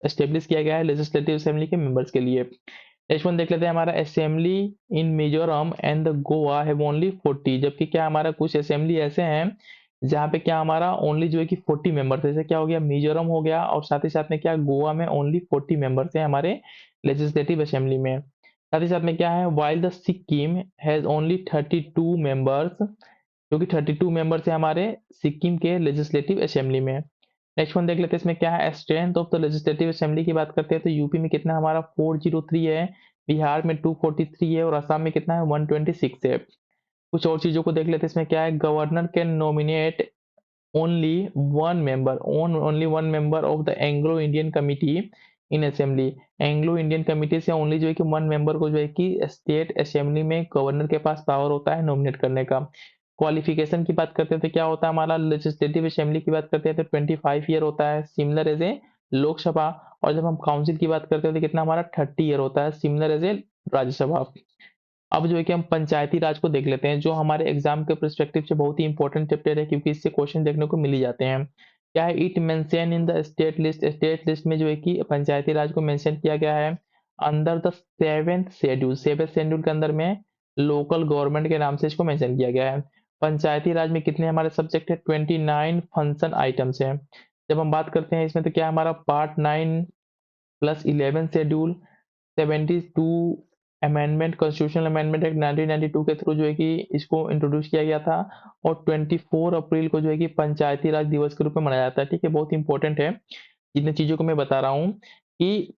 एस्टेब्लिश किया गया है लेजिस्लेटिव असेंबली के मेंबर्स के लिए। नेक्स्ट वन देख लेते हैं हमारा assembly in Mizoram and the Goa have only 40, जबकि क्या हमारा कुछ असेंबली ऐसे हैं जहाँ पे क्या हमारा ओनली जो है कि 40 मेंबर्स, जैसे क्या हो गया मिजोरम हो गया और साथ ही साथ में क्या गोवा में ओनली 40 मेंबर्स हैं हमारे लेजिस्लेटिव असेंबली में। साथ ही साथ में क्या है while the Sikkim has only 32 members, जो कि 32 मेंबर्स है हमारे सिक्किम के लेजिस्लेटिव असेंबली में। नेक्स्ट वन देख लेते हैं इसमें क्या है strength of the legislative assembly की बात करते हैं तो यूपी में कितना हमारा 403 है, बिहार में 243 है और असम में कितना है 126 है। कुछ और चीजों को देख लेते हैं इसमें क्या है governor can nominate only one member of the Anglo Indian committee in assembly. Anglo Indian committee से ओनली जो है कि वन मेंबर को जो है कि स्टेट असेंबली में गवर्नर के पास पावर होता है नॉमिनेट करने का। क्वालिफिकेशन की बात करते हैं तो क्या होता है हमारा लेजिस्लेटिव असेंबली की बात करते हैं तो 25 ईयर होता है सिमिलर एज ए लोकसभा। और जब हम काउंसिल की बात करते हैं तो कितना हमारा 30 ईयर होता है सिमिलर एज ए राज्यसभा। अब जो है कि हम पंचायती राज को देख लेते हैं जो हमारे एग्जाम के पर्सपेक्टिव से बहुत ही इंपॉर्टेंट चैप्टर है क्योंकि इससे क्वेश्चन देखने को मिल ही जाते हैं। क्या है it mention in the state list में जो है कि पंचायती राज को मेंशन किया गया है अंडर द सेवेंथ शेड्यूल के अंदर में लोकल गवर्नमेंट के नाम से इसको मेंशन किया गया है। पंचायती राज में कितने हमारे सब्जेक्ट है 29 फंक्शन आइटम्स हैं। जब हम बात करते हैं इसमें तो क्या हमारा part 9 plus 11 schedule 72 amendment constitutional amendment act 1992 के थ्रू जो है कि इसको इंट्रोड्यूस किया गया था। और 24 अप्रैल को जो है कि पंचायती राज दिवस के रूप में मनाया जाता है ठीक है, बहुत इंपॉर्टेंट है जिन चीजों को मैं बता रहा हूँ कि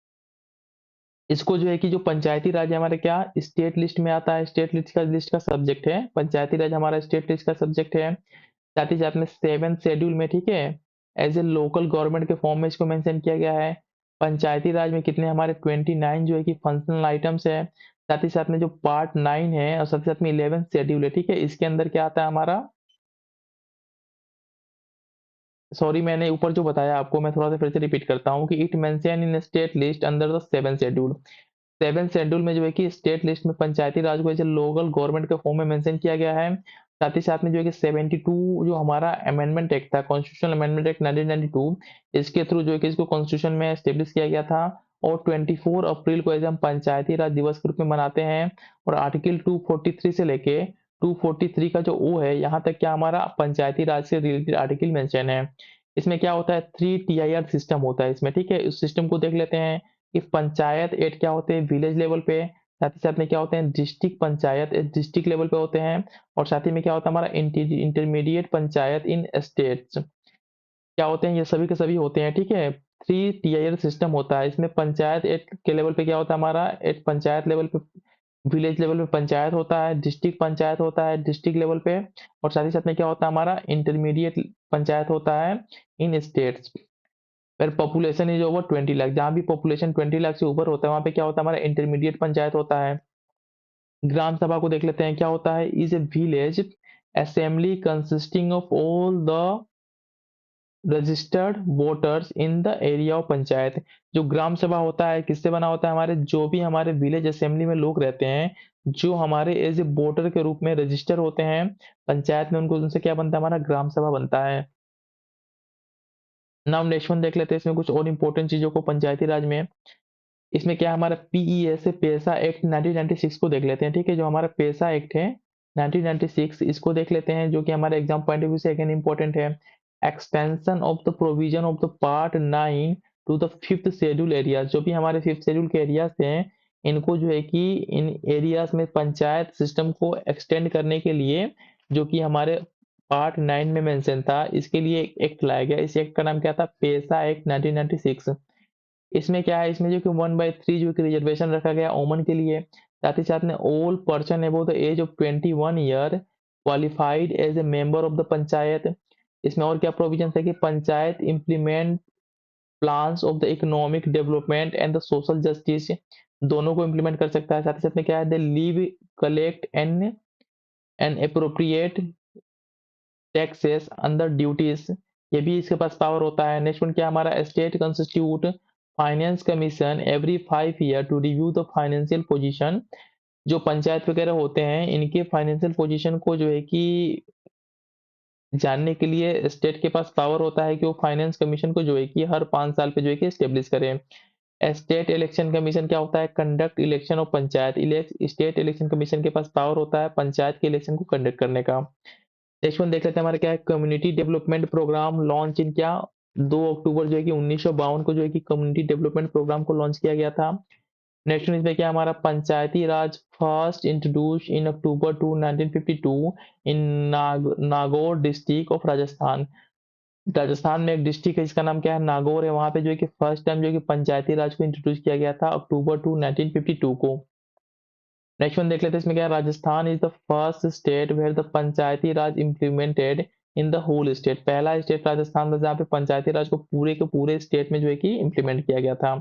इसको जो है कि जो पंचायती राज है हमारे क्या स्टेट लिस्ट में आता है, स्टेट लिस्ट का सब्जेक्ट है पंचायती राज हमारा स्टेट लिस्ट का सब्जेक्ट है। साथ ही साथ में 7th शेड्यूल में, ठीक है, एज ए लोकल गवर्नमेंट के फॉर्म में इसको मेंशन किया गया है। पंचायती राज में कितने हमारे 29 जो है कि फंक्शनल आइटम्स है। साथ ही साथ में जो पार्ट 9 है और साथ ही साथ में 11th शेड्यूल है, ठीक है, इसके अंदर क्या आता है हमारा, सॉरी मैंने ऊपर जो बताया आपको मैं थोड़ा सा फिर से रिपीट करता हूँ कि it mention in state list under the 7th schedule. 7th schedule में जो है कि स्टेट लिस्ट में पंचायती राज को एज लोकल गवर्नमेंट के फॉर्म में मेंशन किया गया है। साथ ही साथ में जो है कि 72 जो हमारा अमेंडमेंट एक्ट था, कॉन्स्टिट्यूशनल अमेंडमेंट एक्ट 1992, इसके थ्रू जो है कि इसको कॉन्स्टिट्यूशन में एस्टेब्लिश किया गया था। और 24 अप्रैल को एज हम पंचायती राज दिवस के रूप में मनाते हैं। और आर्टिकल 243 से लेके 243 का जो ओ है, यहाँ तक क्या हमारा पंचायती राज से रिलेटेड आर्टिकल मेंशन है। इसमें क्या होता है, 3 TIR सिस्टम होता है इसमें, ठीक है। इस सिस्टम को देख लेते हैं कि पंचायत एट क्या होते हैं विलेज लेवल पे, साथ ही साथ में क्या होते हैं डिस्ट्रिक्ट पंचायत डिस्ट्रिक्ट लेवल पे होते हैं, और साथ ही में क्या होता है हमारा इंटरमीडिएट पंचायत इन स्टेट्स क्या होते हैं, ये सभी के सभी होते हैं, ठीक है। 3 TIR सिस्टम होता है इसमें। पंचायत एट के लेवल पे क्या होता है हमारा, एट पंचायत लेवल पे, विलेज लेवल पे पंचायत होता है, डिस्ट्रिक्ट पंचायत होता है डिस्ट्रिक्ट लेवल पे, और साथ ही साथ में क्या होता है हमारा इंटरमीडिएट पंचायत होता है इन स्टेट्स। फिर पॉपुलेशन इज ओवर 20 लाख, जहाँ भी पॉपुलेशन 20 लाख से ऊपर होता है वहाँ पे क्या होता है हमारा इंटरमीडिएट पंचायत होता है। ग्राम सभा को देख लेते हैं, क्या होता है, is a village assembly consisting of all the registered voters in the area of panchayat. जो ग्राम सभा होता है किससे बना होता है, हमारे जो भी हमारे विलेज असेंबली में लोग रहते हैं, जो हमारे एज ए वोटर के रूप में रजिस्टर होते हैं पंचायत में, उनको उनसे क्या बनता है, हमारा ग्राम सभा बनता है। नाउ नेक्स्ट वन देख लेते हैं इसमें कुछ और इंपॉर्टेंट चीजों को पंचायती राज में। इसमें क्या है हमारा पीईएस पैसा एक्ट 1996 को देख लेते हैं, ठीक है। जो हमारा पैसा एक्ट है 1996, इसको देख लेते हैं, जो कि हमारे एग्जाम पॉइंट ऑफ व्यू से अगेन इंपॉर्टेंट है। Extension of the provision of the part 9 to the 5th schedule areas, जो भी हमारे 5th शेड्यूल के एरियाज हैं, इनको जो है कि इन एरियाज में पंचायत सिस्टम को एक्सटेंड करने के लिए, जो कि हमारे पार्ट 9 में मेंशन था, इसके लिए एक एक्ट लाया गया। इस एक्ट का नाम क्या था, पैसा एक्ट 1996। इसमें क्या है, इसमें जो कि 1/3 जो कि रिजर्वेशन रखा गया ओमन के लिए। साथ ही साथ में all person above the age of 21 year qualified as a member of the panchayat. इसमें और क्या प्रोविजन है कि panchayat implement plans of the economic development and the social justice, दोनों को इम्प्लीमेंट कर सकता है। साथ ही साथ में क्या है, the leave collect and appropriate taxes under duties, ये भी इसके पास पावर होता है। नेक्स्ट वन क्या हमारा, state constitute finance commission every 5 year to review the financial position. जो पंचायत वगैरह होते हैं इनके फाइनेंशियल पोजीशन को जो है कि जानने के लिए स्टेट के पास पावर होता है कि वो फाइनेंस कमीशन को जो है कि हर 5 साल पे जो है कि स्टेब्लिश करें। स्टेट इलेक्शन कमीशन क्या होता है, conduct election of panchayat. State election commission के पास पावर होता है पंचायत के इलेक्शन को कंडक्ट करने का। नेक्स्ट वन देख लेते हैं हमारा क्या है, community development programme launch in क्या, 2 अक्टूबर जो है कि 1952 को जो है कि कम्युनिटी डेवलपमेंट प्रोग्राम को लॉन्च किया गया था। नेक्स्ट वन इसमें क्या हमारा, Panchayati Raj first introduce in October 1952 in Nagaur district of Rajasthan. Rajasthan में एक डिस्ट्रिक्ट है जिसका नाम क्या है, नागौर है। वहां पे जो है कि फर्स्ट टाइम जो है कि पंचायती राज को इंट्रोड्यूस किया गया था अक्टूबर 1952 को। नेक्स्ट वन देख लेते हैं इसमें क्या है, Rajasthan is the first state where the Panchayati Raj implemented in the whole state. पहला स्टेट राजस्थान था जहाँ पे पंचायती राज को पूरे के पूरे स्टेट में जो है कि इम्प्लीमेंट किया गया था।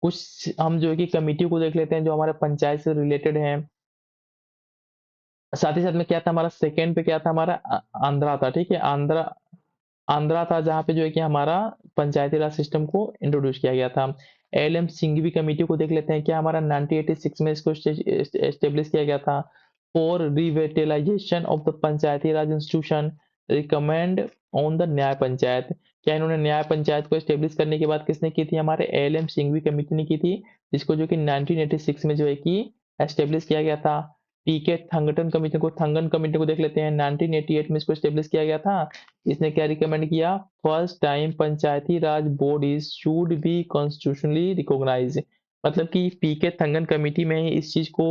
कुछ हम जो है कि कमिटी को देख लेते हैं जो हमारे पंचायत से रिलेटेड है। साथ ही साथ में क्या था हमारा, सेकेंड पे क्या था हमारा, आंध्रा था, ठीक है। आंध्रा आंध्रा था जहाँ पे जो है कि हमारा पंचायती राज सिस्टम को इंट्रोड्यूस किया गया था। एल एम सिंघवी कमेटी को देख लेते हैं, क्या हमारा 1986 में इसको एस्टेब्लिश किया गया था। For revitalization of the Panchayati Raj institution recommend on the Nyaya panchayat. क्या इन्होंने न्याय पंचायत को एस्टेब्लिश करने की बात किसने की थी, हमारे एल एम सिंघवी कमेटी ने की थी, जिसको जो कि 1986 में जो है कि एस्टेब्लिश किया गया था। पीके थंगन कमेटी को देख लेते हैं, 1988 में इसको एस्टेब्लिश किया गया था। इसने क्या रिकमेंड किया, first time Panchayati Raj bodies should be constitutionally recognise. मतलब कि पीके थंगन कमेटी में ही इस चीज को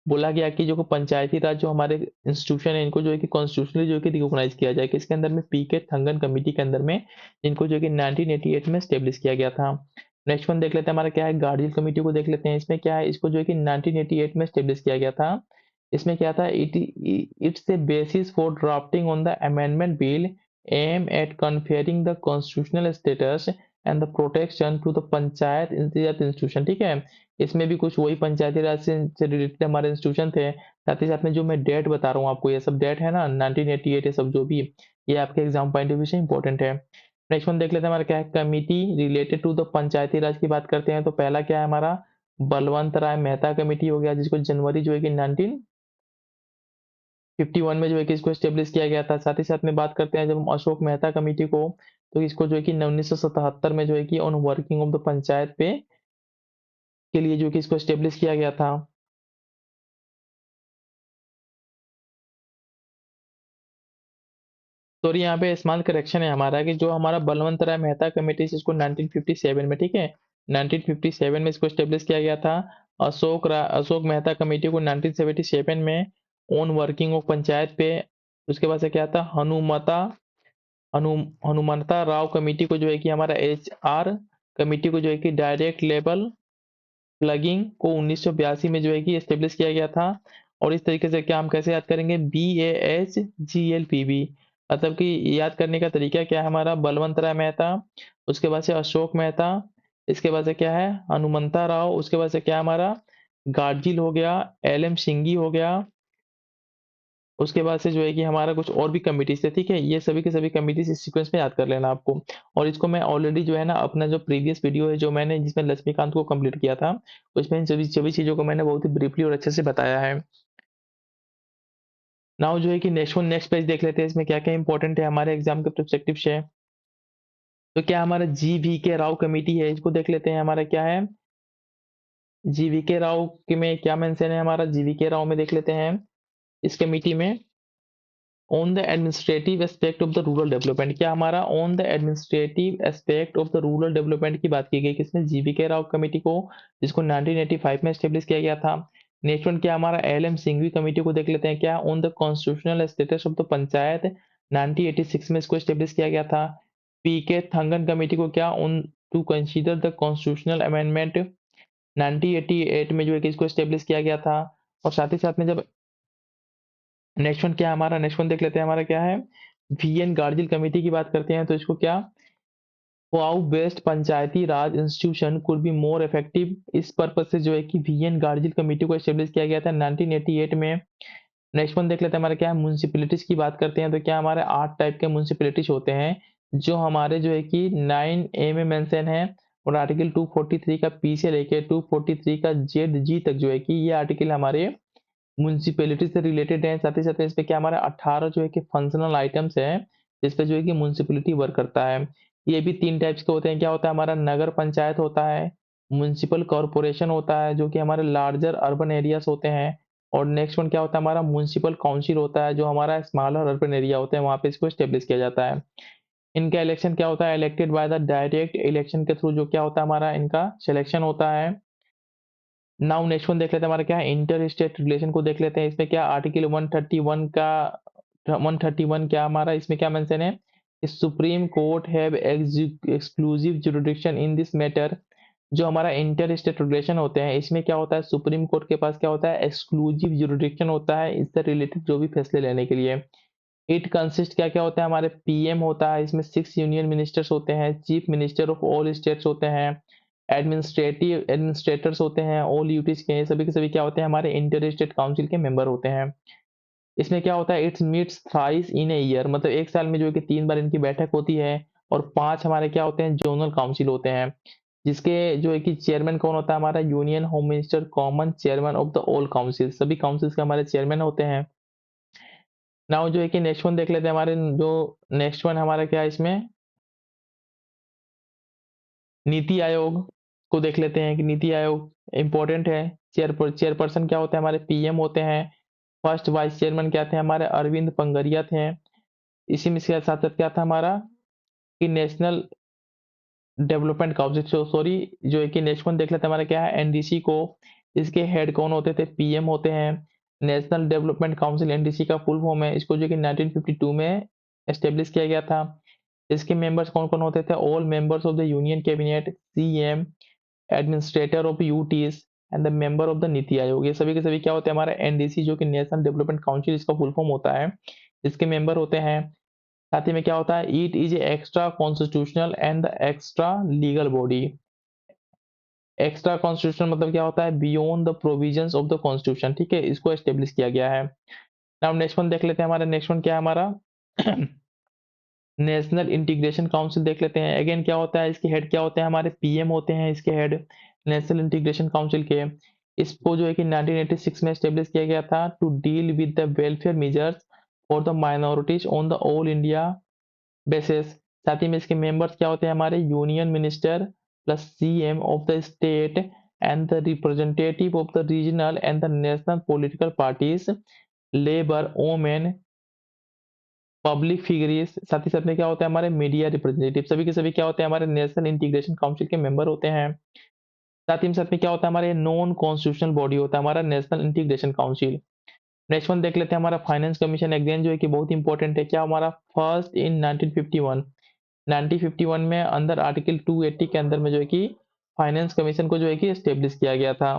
बोला गया कि जो पंचायती राज जो हमारे इंस्टीट्यूशन है इनको जो है कि कॉन्स्टिट्यूशनली जो है कि रिकॉग्नाइज किया जाए, किसके अंदर में, पीके थंगन कमेटी के अंदर में, जिनको जो है कि 1988 में स्टेब्लिश किया गया था। नेक्स्ट वन देख लेते हैं हमारा क्या है, गार्जियन कमेटी को देख लेते हैं। इसमें क्या है, इसको जो है कि 1988 में स्टेब्लिश किया गया था। इसमें क्या था, it's a basis for drafting on the amendment bill aim at conferring the constitutional status and the protection to the panchayat institution. ठीक है, इसमें भी कुछ वही पंचायती राज से रिलेटेड हमारे इंस्टीट्यूशन थे। साथ ही साथ में जो मैं डेट बता रहा हूँ आपको, ये सब डेट है ना 1988, ये सब जो भी, ये आपके एग्जाम पॉइंट ऑफ व्यू से इंपॉर्टेंट है। नेक्स्ट वन देख लेते हैं हमारा क्या है, committee related to the Panchayati राज की बात करते हैं तो पहला क्या है हमारा, बलवंत राय मेहता कमेटी हो गया, जिसको जनवरी जो है कि 1951 में जो है कि इसको एस्टेब्लिश किया गया था। साथ ही साथ में बात करते हैं जब हम अशोक मेहता कमेटी को, तो इसको जो है कि 1977 में जो है कि on working of the panchayat पे के लिए जो कि इसको एस्टेब्लिश किया गया था। तो यहाँ पे स्मॉल करेक्शन है हमारा कि जो हमारा बलवंत राय मेहता कमेटी इसको 1957 में, ठीक है, 1957 में इसको एस्टेब्लिश किया गया था। अशोक मेहता कमेटी को 1977 में ओन वर्किंग ऑफ पंचायत पे। उसके बाद से क्या था, हनु हनुमंता राव कमेटी को जो है कि हमारा HR कमेटी को जो है कि डायरेक्ट लेवल प्लगिंग को 1982 में जो है कि एस्टेब्लिश किया गया था। और इस तरीके से क्या हम कैसे याद करेंगे, BAHGLPB, मतलब कि याद करने का तरीका क्या है हमारा, बलवंत राय मेहता, उसके बाद से अशोक मेहता, इसके बाद से क्या है हनुमंता राव, उसके बाद से क्या हमारा गाडजिल हो गया, LM सिंघी हो गया, उसके बाद से जो है कि हमारा कुछ और भी कमिटीज थे। ठीक है, ये सभी के सभी कमिटीज इस सीक्वेंस में याद कर लेना आपको। और इसको मैं ऑलरेडी जो है ना अपना जो प्रीवियस वीडियो है जो मैंने जिसमें लक्ष्मीकांत को कंप्लीट किया था, उसमें इन सभी सभी चीजों को मैंने बहुत ही ब्रीफली और अच्छे से बताया है। नाउ जो है कि नेक्स्ट पेज देख लेते हैं, इसमें क्या क्या इंपॉर्टेंट है हमारे एग्जाम के परस्पेक्टिव से। तो क्या हमारा GVK राव कमेटी है, इसको देख लेते हैं हमारा क्या है, GVK राव के में क्या मेंशन है हमारा, GVK राव में देख लेते हैं इस कमेटी में on the administrative aspect of the rural development, क्या हमारा on the administrative aspect of the rural development की बात की गई किसमें, GVK राव कमेटी को, जिसको 1985 में एस्टेब्लिश किया गया था। नेक्स्ट वन क्या हमारा LM सिंघवी कमेटी को देख लेते हैं, क्या on the constitutional status of the panchayat 1986 में इसको एस्टेब्लिश किया गया था। PK थंगन कमेटी को क्या on to consider the constitutional amendment 1988 में जो है कि इसको एस्टेब्लिश किया गया था। और साथ ही साथ में जब नेक्स्ट वन क्या है हमारा, नेक्स्ट वन देख लेते हैं हमारा क्या है, VN गार्जिल कमेटी की बात करते हैं तो इसको क्या, how best Panchayati Raj institution could be more effective, इस पर्पज से जो है कि VN गार्जिल कमेटी को एस्टेब्लिश किया गया था 1988 में। नेक्स्ट वन देख लेते हैं हमारा क्या है, म्यूनिसिपैलिटीज की बात करते हैं तो क्या हमारे 8 टाइप के म्यूनिसिपैलिटीज होते हैं, जो हमारे जो है कि 9A में मेंशन है। और आर्टिकल 243 का P से लेके 243 का ZG तक जो है कि ये आर्टिकल हमारे म्यूनिसिपैलिटी से रिलेटेड है। साथ ही साथ इस पे क्या हमारा 18 जो है कि फंक्शनल आइटम्स है, जिस पे जो है कि म्यूनिसिपैलिटी वर्क करता है। ये भी 3 टाइप्स के होते हैं, क्या होता है हमारा नगर पंचायत होता है, म्युनिसिपल कॉर्पोरेशन होता है जो कि हमारे लार्जर अर्बन एरियाज होते हैं, और नेक्स्ट वन क्या होता है हमारा म्युनिसिपल काउंसिल होता है जो हमारा स्मॉलर अर्बन एरिया होता है, वहां पे इसको स्टेब्लिश किया जाता है। इनका इलेक्शन क्या होता है, elected by the direct election के थ्रू जो क्या होता है हमारा इनका सिलेक्शन होता है। नाउ नेक्स्ट वन देख लेते हैं हमारा क्या है, इंटर स्टेट रिलेशन को देख लेते हैं। इसमें क्या आर्टिकल 131 का 131 क्या हमारा इसमें क्या मेंशन है, supreme court have exclusive jurisdiction in this matter. जो हमारा इंटर स्टेट रिलेशन होते हैं इसमें क्या होता है, सुप्रीम कोर्ट के पास क्या होता है, एक्सक्लूसिव जुरिडिक्शन होता है इससे रिलेटेड जो भी फैसले लेने के लिए। इट कंसिस्ट क्या क्या होता है हमारे, PM होता है, इसमें 6 यूनियन मिनिस्टर्स होते हैं, chief minister of all states होते हैं, एडमिनिस्ट्रेटर्स होते हैं ऑल यूटीज के, सभी के सभी क्या होते हैं हमारे इंटर स्टेट काउंसिल के मेंबर होते हैं। इसमें क्या होता है, it's meets thrice in a year, मतलब एक साल में जो है कि 3 बार इनकी बैठक होती है। और 5 हमारे क्या होते हैं, जोनल काउंसिल होते हैं, जिसके जो है कि चेयरमैन कौन होता है हमारा, union home minister common chairman of the all council, सभी काउंसिल्स के हमारे चेयरमैन होते हैं। नाउ जो है कि नेक्स्ट वन देख लेते हैं हमारे जो नेक्स्ट वन हमारा क्या है इसमें, नीति आयोग को देख लेते हैं कि नीति आयोग इंपॉर्टेंट है। चेयरपर्सन क्या होते हैं हमारे, PM होते हैं। फर्स्ट वाइस चेयरमैन क्या थे हमारे, अरविंद पंगरिया थे। इसी में इसके साथ साथ क्या था हमारा कि नेशनल डेवलपमेंट काउंसिल, सॉरी, जो है कि नेक्स्ट वन देख लेते हैं हमारा क्या है, NDC को, इसके हेड कौन होते थे, PM होते हैं। नेशनल डेवलपमेंट काउंसिल NDC का फुल फॉर्म है, इसको जो कि 1952 में एस्टेब्लिश किया गया था। इसके मेंबर्स कौन कौन होते थे, all members of the union cabinet, CM, administrator of UTs, and the member of the NITI Aayog. ये सभी के सभी क्या होते हैं हमारे एनडीसी जो कि नेशनल डेवलपमेंट काउंसिल इसका फुल फॉर्म होता है, इसके मेंबर होते हैं। साथ ही में क्या होता है, it is extra constitutional and the extra legal body. Extra constitutional मतलब क्या होता है, beyond the provisions of the constitution, ठीक है, इसको एस्टेब्लिश किया गया है। नाउ नेक्स्ट वन देख लेते हैं, हमारा नेक्स्ट वन क्या है हमारा नेशनल इंटीग्रेशन काउंसिल देख लेते हैं। अगेन क्या होता है, इसके हेड क्या होते हैं हमारे पीएम होते हैं इसके हेड नेशनल इंटीग्रेशन काउंसिल के। इसको जो है कि 1986 में एस्टेब्लिश किया गया था to deal with the welfare measures for the minorities on the all India basis. साथ ही में इसके मेंबर्स क्या होते हैं हमारे union minister plus CM of the state and the representative of the regional and the national political parties, labour, women, public figures. साथ ही साथ में क्या होता है हमारे मीडिया रिप्रेजेंटेटिव, सभी के सभी क्या होते हैं हमारे नेशनल इंटीग्रेशन काउंसिल के मेंबर होते हैं। साथ में क्या होता है हमारे नॉन कॉन्स्टिट्यूशनल बॉडी होता है हमारा national integration council. Next one देख लेते हैं, हमारा फाइनेंस कमीशन अगेन जो है कि बहुत इंपॉर्टेंट है, क्या हमारा फर्स्ट इन 1951। 1951 में अंदर आर्टिकल 280 के अंदर में जो है कि फाइनेंस कमीशन को जो है कि एस्टेब्लिश किया गया था।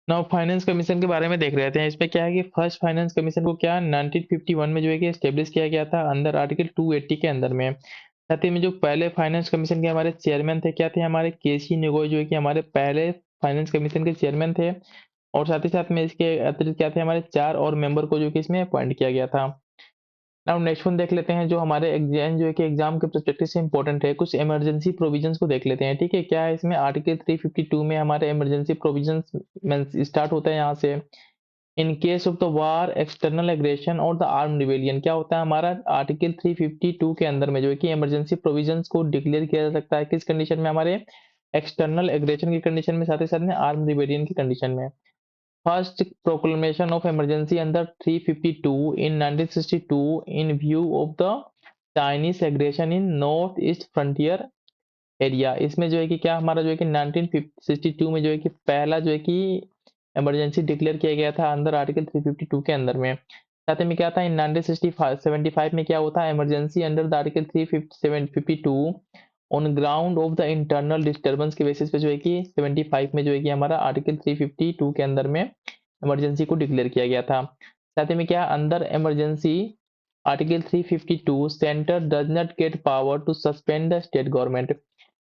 नाउ फाइनेंस कमीशन के बारे में देख रहे थे, इसमें क्या है कि फर्स्ट फाइनेंस कमीशन को क्या 1951 में जो है कि एस्टेब्लिश किया गया था अंदर आर्टिकल 280 के अंदर में। साथ ही में जो पहले फाइनेंस कमीशन के हमारे चेयरमैन थे क्या थे हमारे केसी निगोय, जो है कि हमारे पहले फाइनेंस कमीशन के चेयरमैन थे। और साथ में इसके अतिरिक्त क्या थे हमारे 4 और मेंबर को जो कि इसमें अपॉइंट किया गया था। नाउ नेक्स्ट वन देख लेते हैं, जो हमारे एग्जाम जो है कि एग्जाम के पर्सपेक्टिव से इंपॉर्टेंट है, कुछ इमरजेंसी प्रोविजंस को देख लेते हैं, ठीक है। क्या है इसमें आर्टिकल 352 में हमारे इमरजेंसी प्रोविजंस स्टार्ट होता है यहाँ से। In case of the war, external aggression और द आर्म रिवेलियन, क्या होता है हमारा आर्टिकल 352 के अंदर में जो है कि इमरजेंसी प्रोविजंस को डिक्लेयर किया जा सकता है किस कंडीशन में, हमारे एक्सटर्नल एग्रेशन की कंडीशन में, साथ ही साथ में आर्म रिवेलियन की कंडीशन में। First proclamation of emergency under 352 in 1962 in view of the Chinese aggression in north east frontier area. इसमें जो है कि क्या हमारा जो है कि 1962 में जो है कि पहला जो है कि इमरजेंसी डिक्लेयर किया गया था अंदर आर्टिकल 352 के अंदर में। साथ ही में क्या था इन 1975 में क्या होता है emergency under the article 352 on ground of the internal disturbance के बेसिस पे जो है कि 75 में जो है कि हमारा आर्टिकल 352 के अंदर में इमरजेंसी को डिक्लेयर किया गया था। साथ ही में क्या अंदर emergency article 352 centre does not get power to suspend the state government.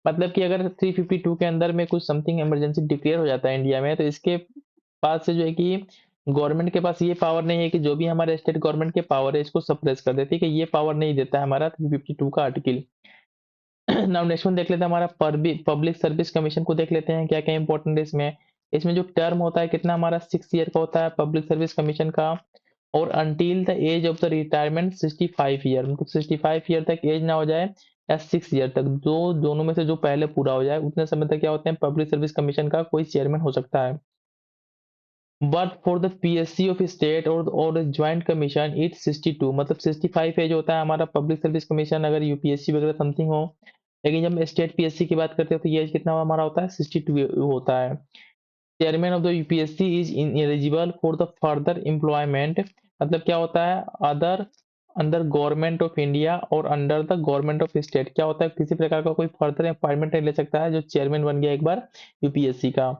मतलब कि अगर 352 के अंदर में कुछ समथिंग इमरजेंसी डिक्लेयर हो जाता है इंडिया में, तो इसके बाद से जो है कि गवर्नमेंट के पास ये पावर नहीं है कि जो भी हमारे स्टेट गवर्नमेंट के पावर है इसको सप्रेस कर दे, ठीक है, ये पावर नहीं देता है हमारा 352 का आर्टिकल। नाउ नेक्स्ट वन देख लेते हैं, हमारा पब्लिक सर्विस कमीशन को देख लेते हैं क्या क्या इंपॉर्टेंट है इसमें। इसमें जो टर्म होता है कितना हमारा 6 ईयर का होता है पब्लिक सर्विस कमीशन का। और until the age of the retirement 65 year, मतलब 65 ईयर तक एज ना हो जाए या 6 ईयर तक, जो दोनों में से जो पहले पूरा हो जाए उतने समय तक क्या होते हैं पब्लिक सर्विस कमीशन का कोई चेयरमैन हो सकता है। But for the PSC of state और ज्वाइंट कमीशन इट 62, मतलब 65 एज होता है हमारा पब्लिक सर्विस कमीशन अगर यूपीएससी वगैरह समथिंग हो। लेकिन जब स्टेट पीएससी की बात करते हैं तो ये एज कितना हमारा होता है 62 होता है। Chairman of the UPSC is ineligible for the further employment, मतलब क्या होता है other under government of India और under the government of state, क्या होता है किसी प्रकार का कोई फर्दर अपॉइंटमेंट नहीं ले सकता है जो चेयरमैन बन गया एक बार यूपीएससी का।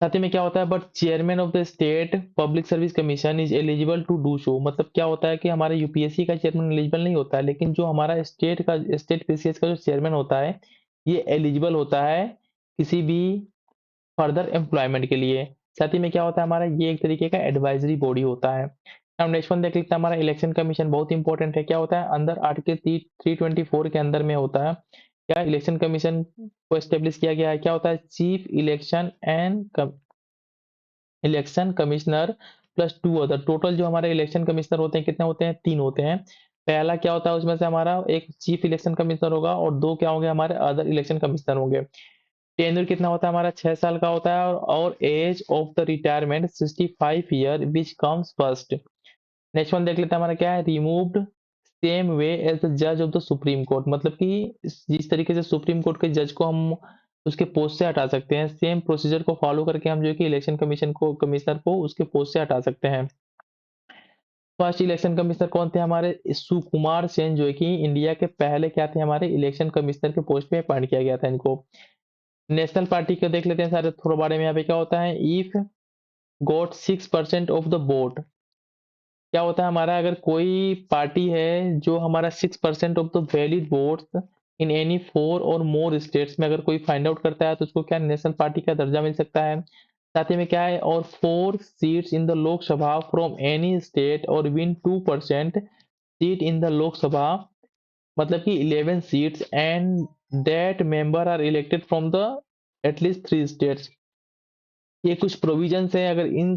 साथ ही में क्या होता है but chairman of the state public service commission is eligible to do so, मतलब क्या होता है कि हमारे यूपीएससी का चेयरमैन एलिजिबल नहीं होता है, लेकिन जो हमारा स्टेट पीसीएस का जो चेयरमैन होता है ये एलिजिबल होता है किसी भी फर्दर एम्प्लॉयमेंट के लिए। साथ ही में क्या होता है हमारा ये एक तरीके का एडवाइजरी बॉडी होता है। अब नेक्स्ट वन देख लेते हैं, हमारा इलेक्शन कमीशन बहुत इंपॉर्टेंट है, क्या होता है अंदर आर्टिकल 324 के अंदर में होता है। क्या इलेक्शन कमीशन को एस्टेब्लिश किया गया है, क्या होता है chief election and election commissioner plus 2 other. Total जो हमारे इलेक्शन कमिश्नर होते हैं कितने होते हैं 3 होते हैं। पहला क्या होता है उसमें से हमारा एक चीफ इलेक्शन कमिश्नर होगा और 2 क्या होंगे हमारे अदर इलेक्शन कमिश्नर होंगे। टेन्योर कितना होता है हमारा 6 साल का होता है और age of the retirement 65 year which comes first. Next one देख लेते हैं हमारा क्या है removed same way as the जज ऑफ द सुप्रीम कोर्ट, मतलब कि जिस तरीके से सुप्रीम कोर्ट के जज को हम उसके पोस्ट से हटा सकते हैं, सेम प्रोसीजर को फॉलो करके हम जो है कि इलेक्शन कमीशन को कमिश्नर को उसके पोस्ट से हटा सकते हैं। फर्स्ट इलेक्शन कमिश्नर कौन थे हमारे? सुकुमार सेन, जो कि इंडिया के पहले क्या थे हमारे इलेक्शन कमिश्नर के पोस्ट पे अपॉइंट किया गया था इनको। नेशनल पार्टी को देख लेते हैं सारे थोड़ा बारे में। यहाँ पे क्या होता है, if got 6% of the vote, क्या होता है हमारा, अगर कोई पार्टी है जो हमारा 6% of the valid votes in any 4 or more states में अगर कोई फाइंड आउट करता है तो उसको क्या नेशनल पार्टी का दर्जा मिल सकता है। साथ ही में क्या है, और 4 seats in the Lok Sabha from any state और win 2% seat in the Lok Sabha, मतलब कि 11 seats, and that member are elected from the at least 3 states. ये कुछ प्रोविजंस है, अगर इन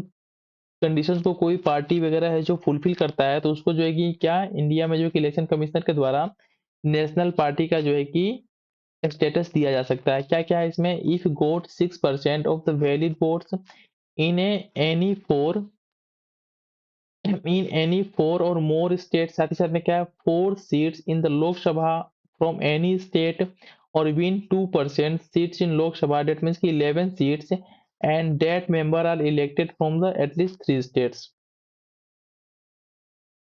कंडीशंस को कोई पार्टी वगैरह है जो फुलफिल करता है तो उसको जो है कि क्या इंडिया में जो कि इलेक्शन कमिश्नर के द्वारा नेशनल पार्टी का जो है कि स्टेटस दिया जा सकता है। क्या क्या है इसमें, if got 6% of the valid votes in any four in any 4 or more state, साथ ही साथ में क्या है, 4 seats in the Lok Sabha from any state और win 2% seats in Lok Sabha, that means की 11 seats, and that member are elected from the at least 3 states.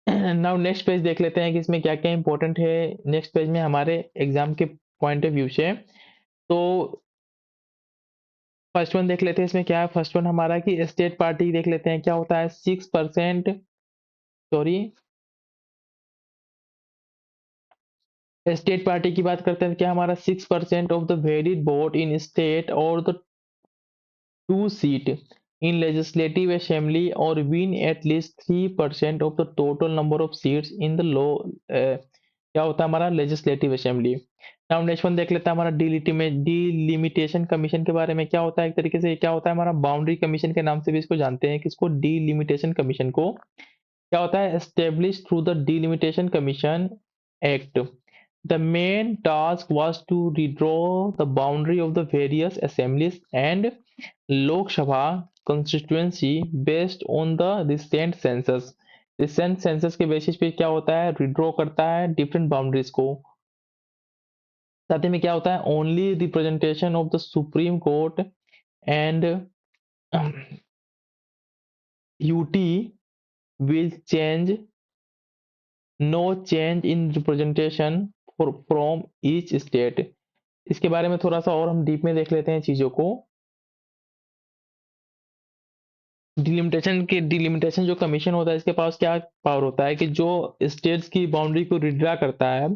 Now next page देख लेते हैं कि इसमें क्या क्या इंपॉर्टेंट है नेक्स्ट पेज में हमारे एग्जाम के पॉइंट ऑफ व्यू से। तो फर्स्ट वन देख लेते हैं, इसमें क्या है, फर्स्ट वन हमारा कि स्टेट पार्टी देख लेते हैं क्या होता है, 6%, सॉरी, स्टेट पार्टी की बात करते हैं क्या हमारा, 6% of the valid vote in state और the 2 seat in legislative assembly और win at least 3% of the total number of seats in the लो, क्या होता है हमारा legislative assembly. Now next one देख लेते हैं हमारा डीलिमिटेशन कमीशन के बारे में। क्या होता है, एक तरीके से क्या होता है हमारा बाउंड्री कमीशन के नाम से भी इसको जानते हैं, किसको, डीलिमिटेशन कमीशन को। क्या होता है, establish through the delimitation commission act, the main task was to redraw the boundary of the various assemblies and Lok Sabha constituency based on the recent census। Recent census के बेसिस पे क्या होता है, रिड्रॉ करता है डिफरेंट बाउंड्रीज को। साथ ही में क्या होता है, only representation of the supreme court and UT will change, no change in representation from each state. इसके बारे में थोड़ा सा और हम डीप में देख लेते हैं चीजों को। डिलिमिटेशन जो कमीशन होता है इसके पास क्या पावर होता है कि जो स्टेट्स की बाउंड्री को रिड्रा करता है,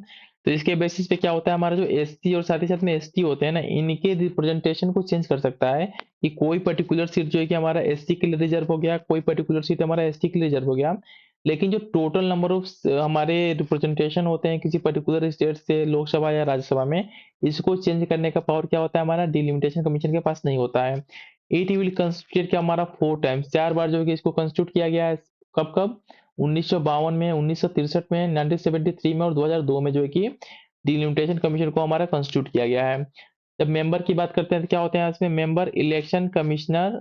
तो इसके बेसिस पे क्या होता है, हमारा जो एससी और साथ ही साथ में एसटी होते हैं ना, इनके रिप्रेजेंटेशन को चेंज कर सकता है कि कोई पर्टिकुलर सीट जो है कि हमारा एससी के लिए रिजर्व हो गया, कोई पर्टिकुलर सीट हमारा एसटी के लिए रिजर्व हो गया। लेकिन जो टोटल नंबर ऑफ हमारे रिप्रेजेंटेशन होते हैं किसी पर्टिकुलर स्टेट से लोकसभा या राज्यसभा में, इसको चेंज करने का पावर क्या होता है, हमारा डिलिमिटेशन कमीशन के पास नहीं होता है। इट विल कंस्टिट्यूट क्या हमारा 4 टाइम्स, 4 बार जो है कि इसको कंस्टिट्यूट किया गया है। कब कब, 1952 में, 1963 में, 1973 में और 2002 में जो है कि डिलिमिटेशन कमीशन को हमारा कंस्टिट्यूट किया गया है। जब मेंबर की बात करते हैं तो क्या होते हैं इसमें, member election commissioner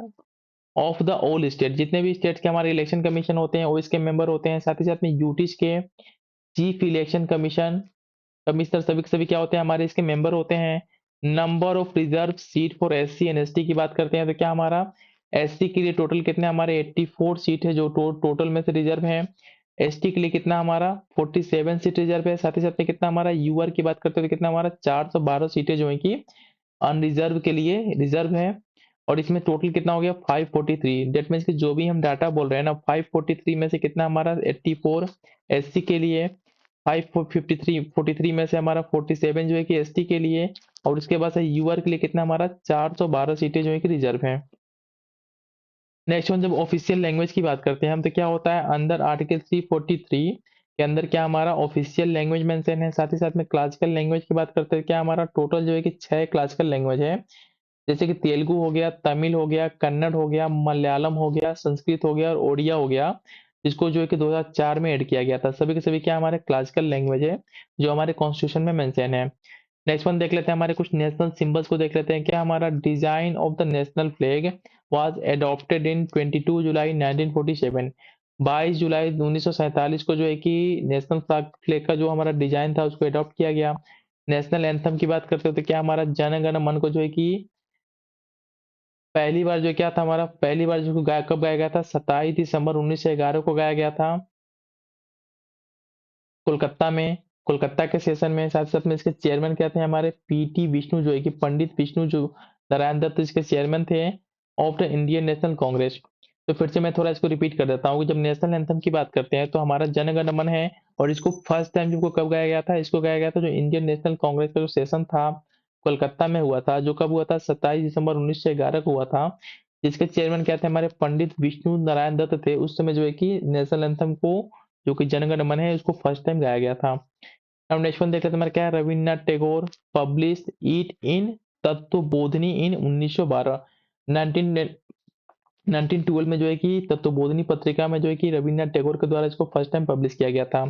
of the all state, जितने भी स्टेट्स के हमारे इलेक्शन कमीशन होते हैं वो इसके मेंबर होते हैं। साथ ही साथ में यूटीज के चीफ इलेक्शन कमीशन कमिश्नर सभी के सभी क्या होते हैं हमारे इसके मेंबर होते हैं। Number of reserve seat for SC and ST की बात करते हैं तो क्या हमारा एससी के लिए टोटल कितने हमारे 84 सीट है जो टोटल में से रिजर्व है। एसटी के लिए कितना हमारा 47 सीट रिजर्व है। साथ ही साथ में कितना हमारा यूआर की बात करते हैं तो कितना हमारा 412 सीटें जो है कि अनरिजर्व के लिए रिजर्व है। और इसमें टोटल कितना हो गया 543, डेट मीन्स कि जो भी हम डाटा बोल रहे हैं ना, 543 में से कितना हमारा 84 एससी के लिए, 553 में से हमारा 47 जो है कि एसटी के लिए, और उसके बाद से यूआर के लिए कितना हमारा 412 सीटें जो है कि रिजर्व हैं। नेक्स्ट वन, जब ऑफिशियल लैंग्वेज की बात करते हैं हम तो क्या होता है, अंदर आर्टिकल 343 के अंदर क्या हमारा ऑफिशियल लैंग्वेज मेंशन है। साथ ही साथ में क्लासिकल लैंग्वेज की बात करते हैं क्या हमारा टोटल जो है कि 6 क्लासिकल लैंग्वेज है, जैसे कि तेलुगु हो गया, तमिल हो गया, कन्नड़ हो गया, मलयालम हो गया, संस्कृत हो गया और ओडिया हो गया, जिसको जो है कि 2004 में ऐड किया गया था। सभी के सभी क्या हमारे क्लासिकल लैंग्वेज है जो हमारे कॉन्स्टिट्यूशन में मेंशन है। नेक्स्ट वन देख लेते हैं, हमारे कुछ नेशनल सिंबल्स को देख लेते हैं। क्या हमारा design of the national flag was adopted इन 22 जुलाई 1947, 22 जुलाई 1947 को जो है कि नेशनल फ्लैग का जो हमारा डिजाइन था उसको अडॉप्ट किया गया। नेशनल एंथम की बात करते हो तो क्या हमारा जन गण मन को जो है कि पहली बार जो क्या था हमारा, पहली बार जो गाया कब गाया गया था, 27 दिसंबर 1911 को गाया गया था। कोलकाता में, कोलकाता के सेशन में, साथ साथ में इसके चेयरमैन क्या थे हमारे पीटी विष्णु, जो है कि पंडित विष्णु जो नारायण दत्त इसके चेयरमैन थे of the Indian national Congress. तो फिर से मैं थोड़ा इसको रिपीट कर देता हूँ कि जब नेशनल एंथम की बात करते हैं तो हमारा जन गण मन है, और इसको फर्स्ट टाइम जब कब गाया गया था, इसको गाया गया था जो इंडियन नेशनल कांग्रेस का जो सेशन था कोलकाता में हुआ था, जो कब हुआ था 27 दिसंबर 1911 को हुआ था। जिसके चेयरमैन क्या थे हमारे पंडित विष्णु नारायण दत्त थे। उस समय जो है कि नेशनल एंथम को, जो कि जनगण मन है, उसको फर्स्ट टाइम गाया गया था। अब नेक्स्ट वन देख लेते हैं हमारा क्या है, Rabindranath Tagore publish it in Tattvabodhini इन 1912। 19 1912 में जो है कि तत्वबोधिनी पत्रिका में जो है कि रविन्द्रनाथ टैगोर के द्वारा इसको फर्स्ट टाइम पब्लिश किया गया था।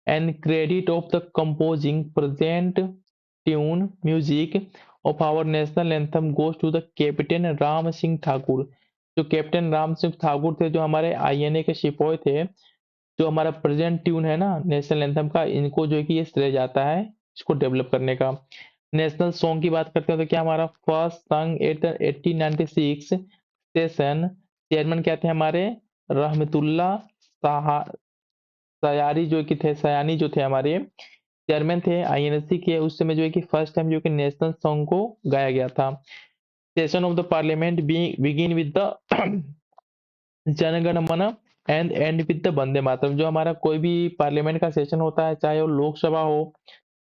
And credit of the composing present tune music of our national anthem goes to the captain Ram Singh Thakur. जो कैप्टन राम सिंह ठाकुर थे, जो हमारे आईएनए के सिपाही थे, जो हमारा प्रेजेंट ट्यून है ना नेशनल एंथम का, इनको जो है कि ये श्रेय जाता है इसको डेवलप करने का। नेशनल सॉन्ग की बात करते हैं तो क्या हमारा first song eight 1896 session, chairman क्या थे हमारे रहमतुल्ला साहा सयारी, जो कि थे सयानी, जो थे हमारे चेयरमैन थे आईएनसी के। उस समय जो है कि फर्स्ट टाइम जो कि नेशनल सॉन्ग को गाया गया था। Session of the parliament begin with the Jana Gana Mana and end with the Vande Mataram. जो हमारा कोई भी पार्लियामेंट का सेशन होता है, चाहे वो लोकसभा हो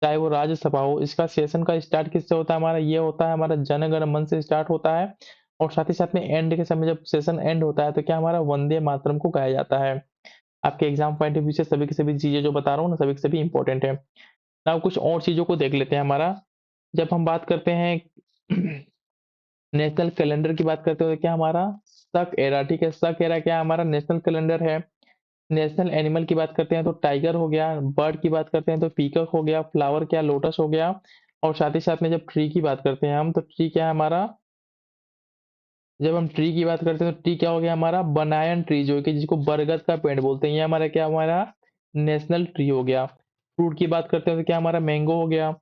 चाहे वो राज्यसभा हो, इसका सेशन का स्टार्ट किससे होता है हमारा, ये होता है हमारा जनगण मन से स्टार्ट होता है। और साथ ही साथ में एंड के समय जब सेशन एंड होता है तो क्या हमारा वंदे मातरम को गाया जाता है। आपके एग्जाम पॉइंट ऑफ व्यू से सभी की सभी चीजें जो बता रहा हूँ ना, सभी की सभी इंपॉर्टेंट है। ना कुछ और चीजों को देख लेते हैं हमारा। जब हम बात करते हैं नेशनल कैलेंडर की बात करते हो तो क्या हमारा शक एरा, ठीक है, शक एरा क्या हमारा नेशनल कैलेंडर है। नेशनल एनिमल की बात करते हैं तो टाइगर हो गया, बर्ड की बात करते हैं तो पीकॉक हो गया, फ्लावर क्या लोटस हो गया। और साथ ही साथ में जब ट्री की बात करते हैं हम, तो ट्री क्या है हमारा, जब हम ट्री की बात करते हैं तो ट्री क्या हो गया हमारा बनायन ट्री, जो कि जिसको बरगद का पेड़ बोलते हैं, ये हमारा क्या हमारा नेशनल ट्री हो गया। फ्रूट की बात करते हैं तो क्या हमारा मैंगो हो गया।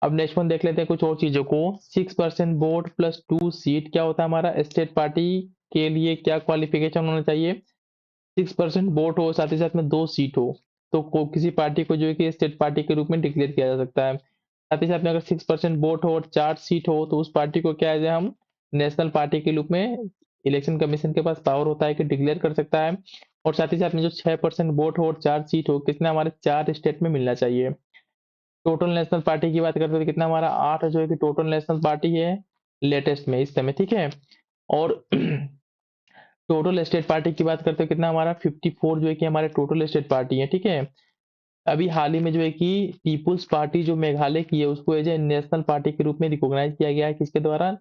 अब नेक्स्ट वन देख लेते हैं कुछ और चीजों को। 6% वोट प्लस 2 सीट क्या होता है हमारा स्टेट पार्टी के लिए, क्या क्वालिफिकेशन होना चाहिए, 6% वोट हो, साथ ही साथ में 2 सीट हो, तो किसी पार्टी को जो है कि स्टेट पार्टी के रूप में डिक्लेयर किया जा सकता है। साथ ही साथ में अगर 6% वोट हो और 4 सीट हो तो उस पार्टी को क्या है, हम नेशनल पार्टी के रूप में इलेक्शन कमीशन के पास पावर होता है कि डिक्लेयर कर सकता है। और साथ ही साथ में जो 6% वोट हो और 4 सीट हो, कितना हमारे 4 स्टेट में मिलना चाहिए। टोटल नेशनल पार्टी की बात करते हैं तो कितना हमारा 8 जो है कि टोटल नेशनल पार्टी है लेटेस्ट में इस समय, ठीक है। और टोटल स्टेट पार्टी की बात करते हैं कितना हमारा 54 जो है कि हमारे टोटल स्टेट पार्टी है, ठीक है। अभी हाल ही में जो है कि पीपुल्स पार्टी जो मेघालय की है उसको एज ए नेशनल पार्टी के रूप में रिकॉग्नाइज किया गया है, किसके द्वारा,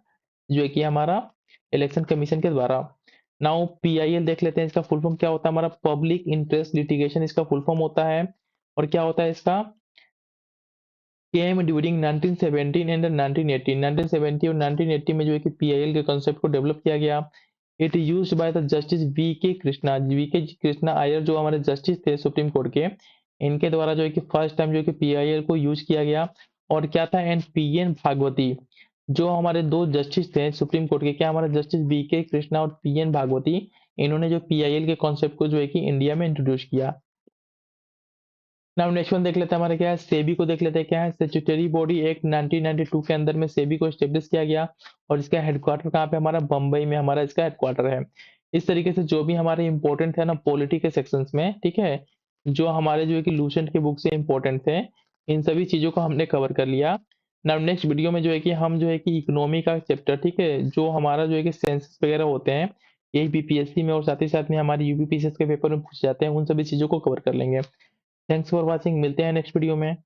जो है कि हमारा इलेक्शन कमीशन के द्वारा। नाउ पीआईएल देख लेते हैं, इसका फुल फॉर्म क्या होता है हमारा, पब्लिक इंटरेस्ट लिटिगेशन इसका फुल फॉर्म होता है। और क्या होता है इसका, केम ड्यूरिंग 1917 एंड 1918, 1970 और 1980 में जो है कि पीआईएल के कॉन्सेप्ट को डेवलप किया गया। It used by the justice V K Krishna Iyer, जो हमारे जस्टिस थे सुप्रीम कोर्ट के, इनके द्वारा जो है कि फर्स्ट टाइम जो है कि पीआईएल को यूज किया गया। और क्या था, एंड पीएन भागवती, जो हमारे दो जस्टिस थे सुप्रीम कोर्ट के, क्या हमारे जस्टिस वी के कृष्णा और पीएन भागवती, इन्होंने जो पीआईएल के कॉन्सेप्ट को जो है कि इंडिया में इंट्रोड्यूस किया। नाउ नेक्स्ट वन देख लेते हैं हमारे क्या है, सेबी को देख लेते हैं क्या है, स्टैट्यूटरी बॉडी एक्ट 1992 के अंदर में सेबी को स्टेब्लिश किया गया। और इसका हेडक्वार्टर कहाँ पे हमारा, बम्बई में हमारा इसका हेडक्वार्टर है। इस तरीके से जो भी हमारे इंपॉर्टेंट है ना पॉलिटी के सेक्शंस में, ठीक है, जो हमारे जो है कि लूसेंट की बुक से इंपॉर्टेंट थे, इन सभी चीजों को हमने कवर कर लिया। नाउ नेक्स्ट वीडियो में जो है कि हम जो है कि इकोनॉमी का चैप्टर, ठीक है, जो हमारा जो है कि सेंसस वगैरह होते हैं, यही बीपीएससी में और साथ ही साथ में हमारे यूपीपीसीएस के पेपर में पूछ जाते हैं, उन सभी चीजों को कवर कर लेंगे। थैंक्स फॉर वॉचिंग, मिलते हैं नेक्स्ट वीडियो में।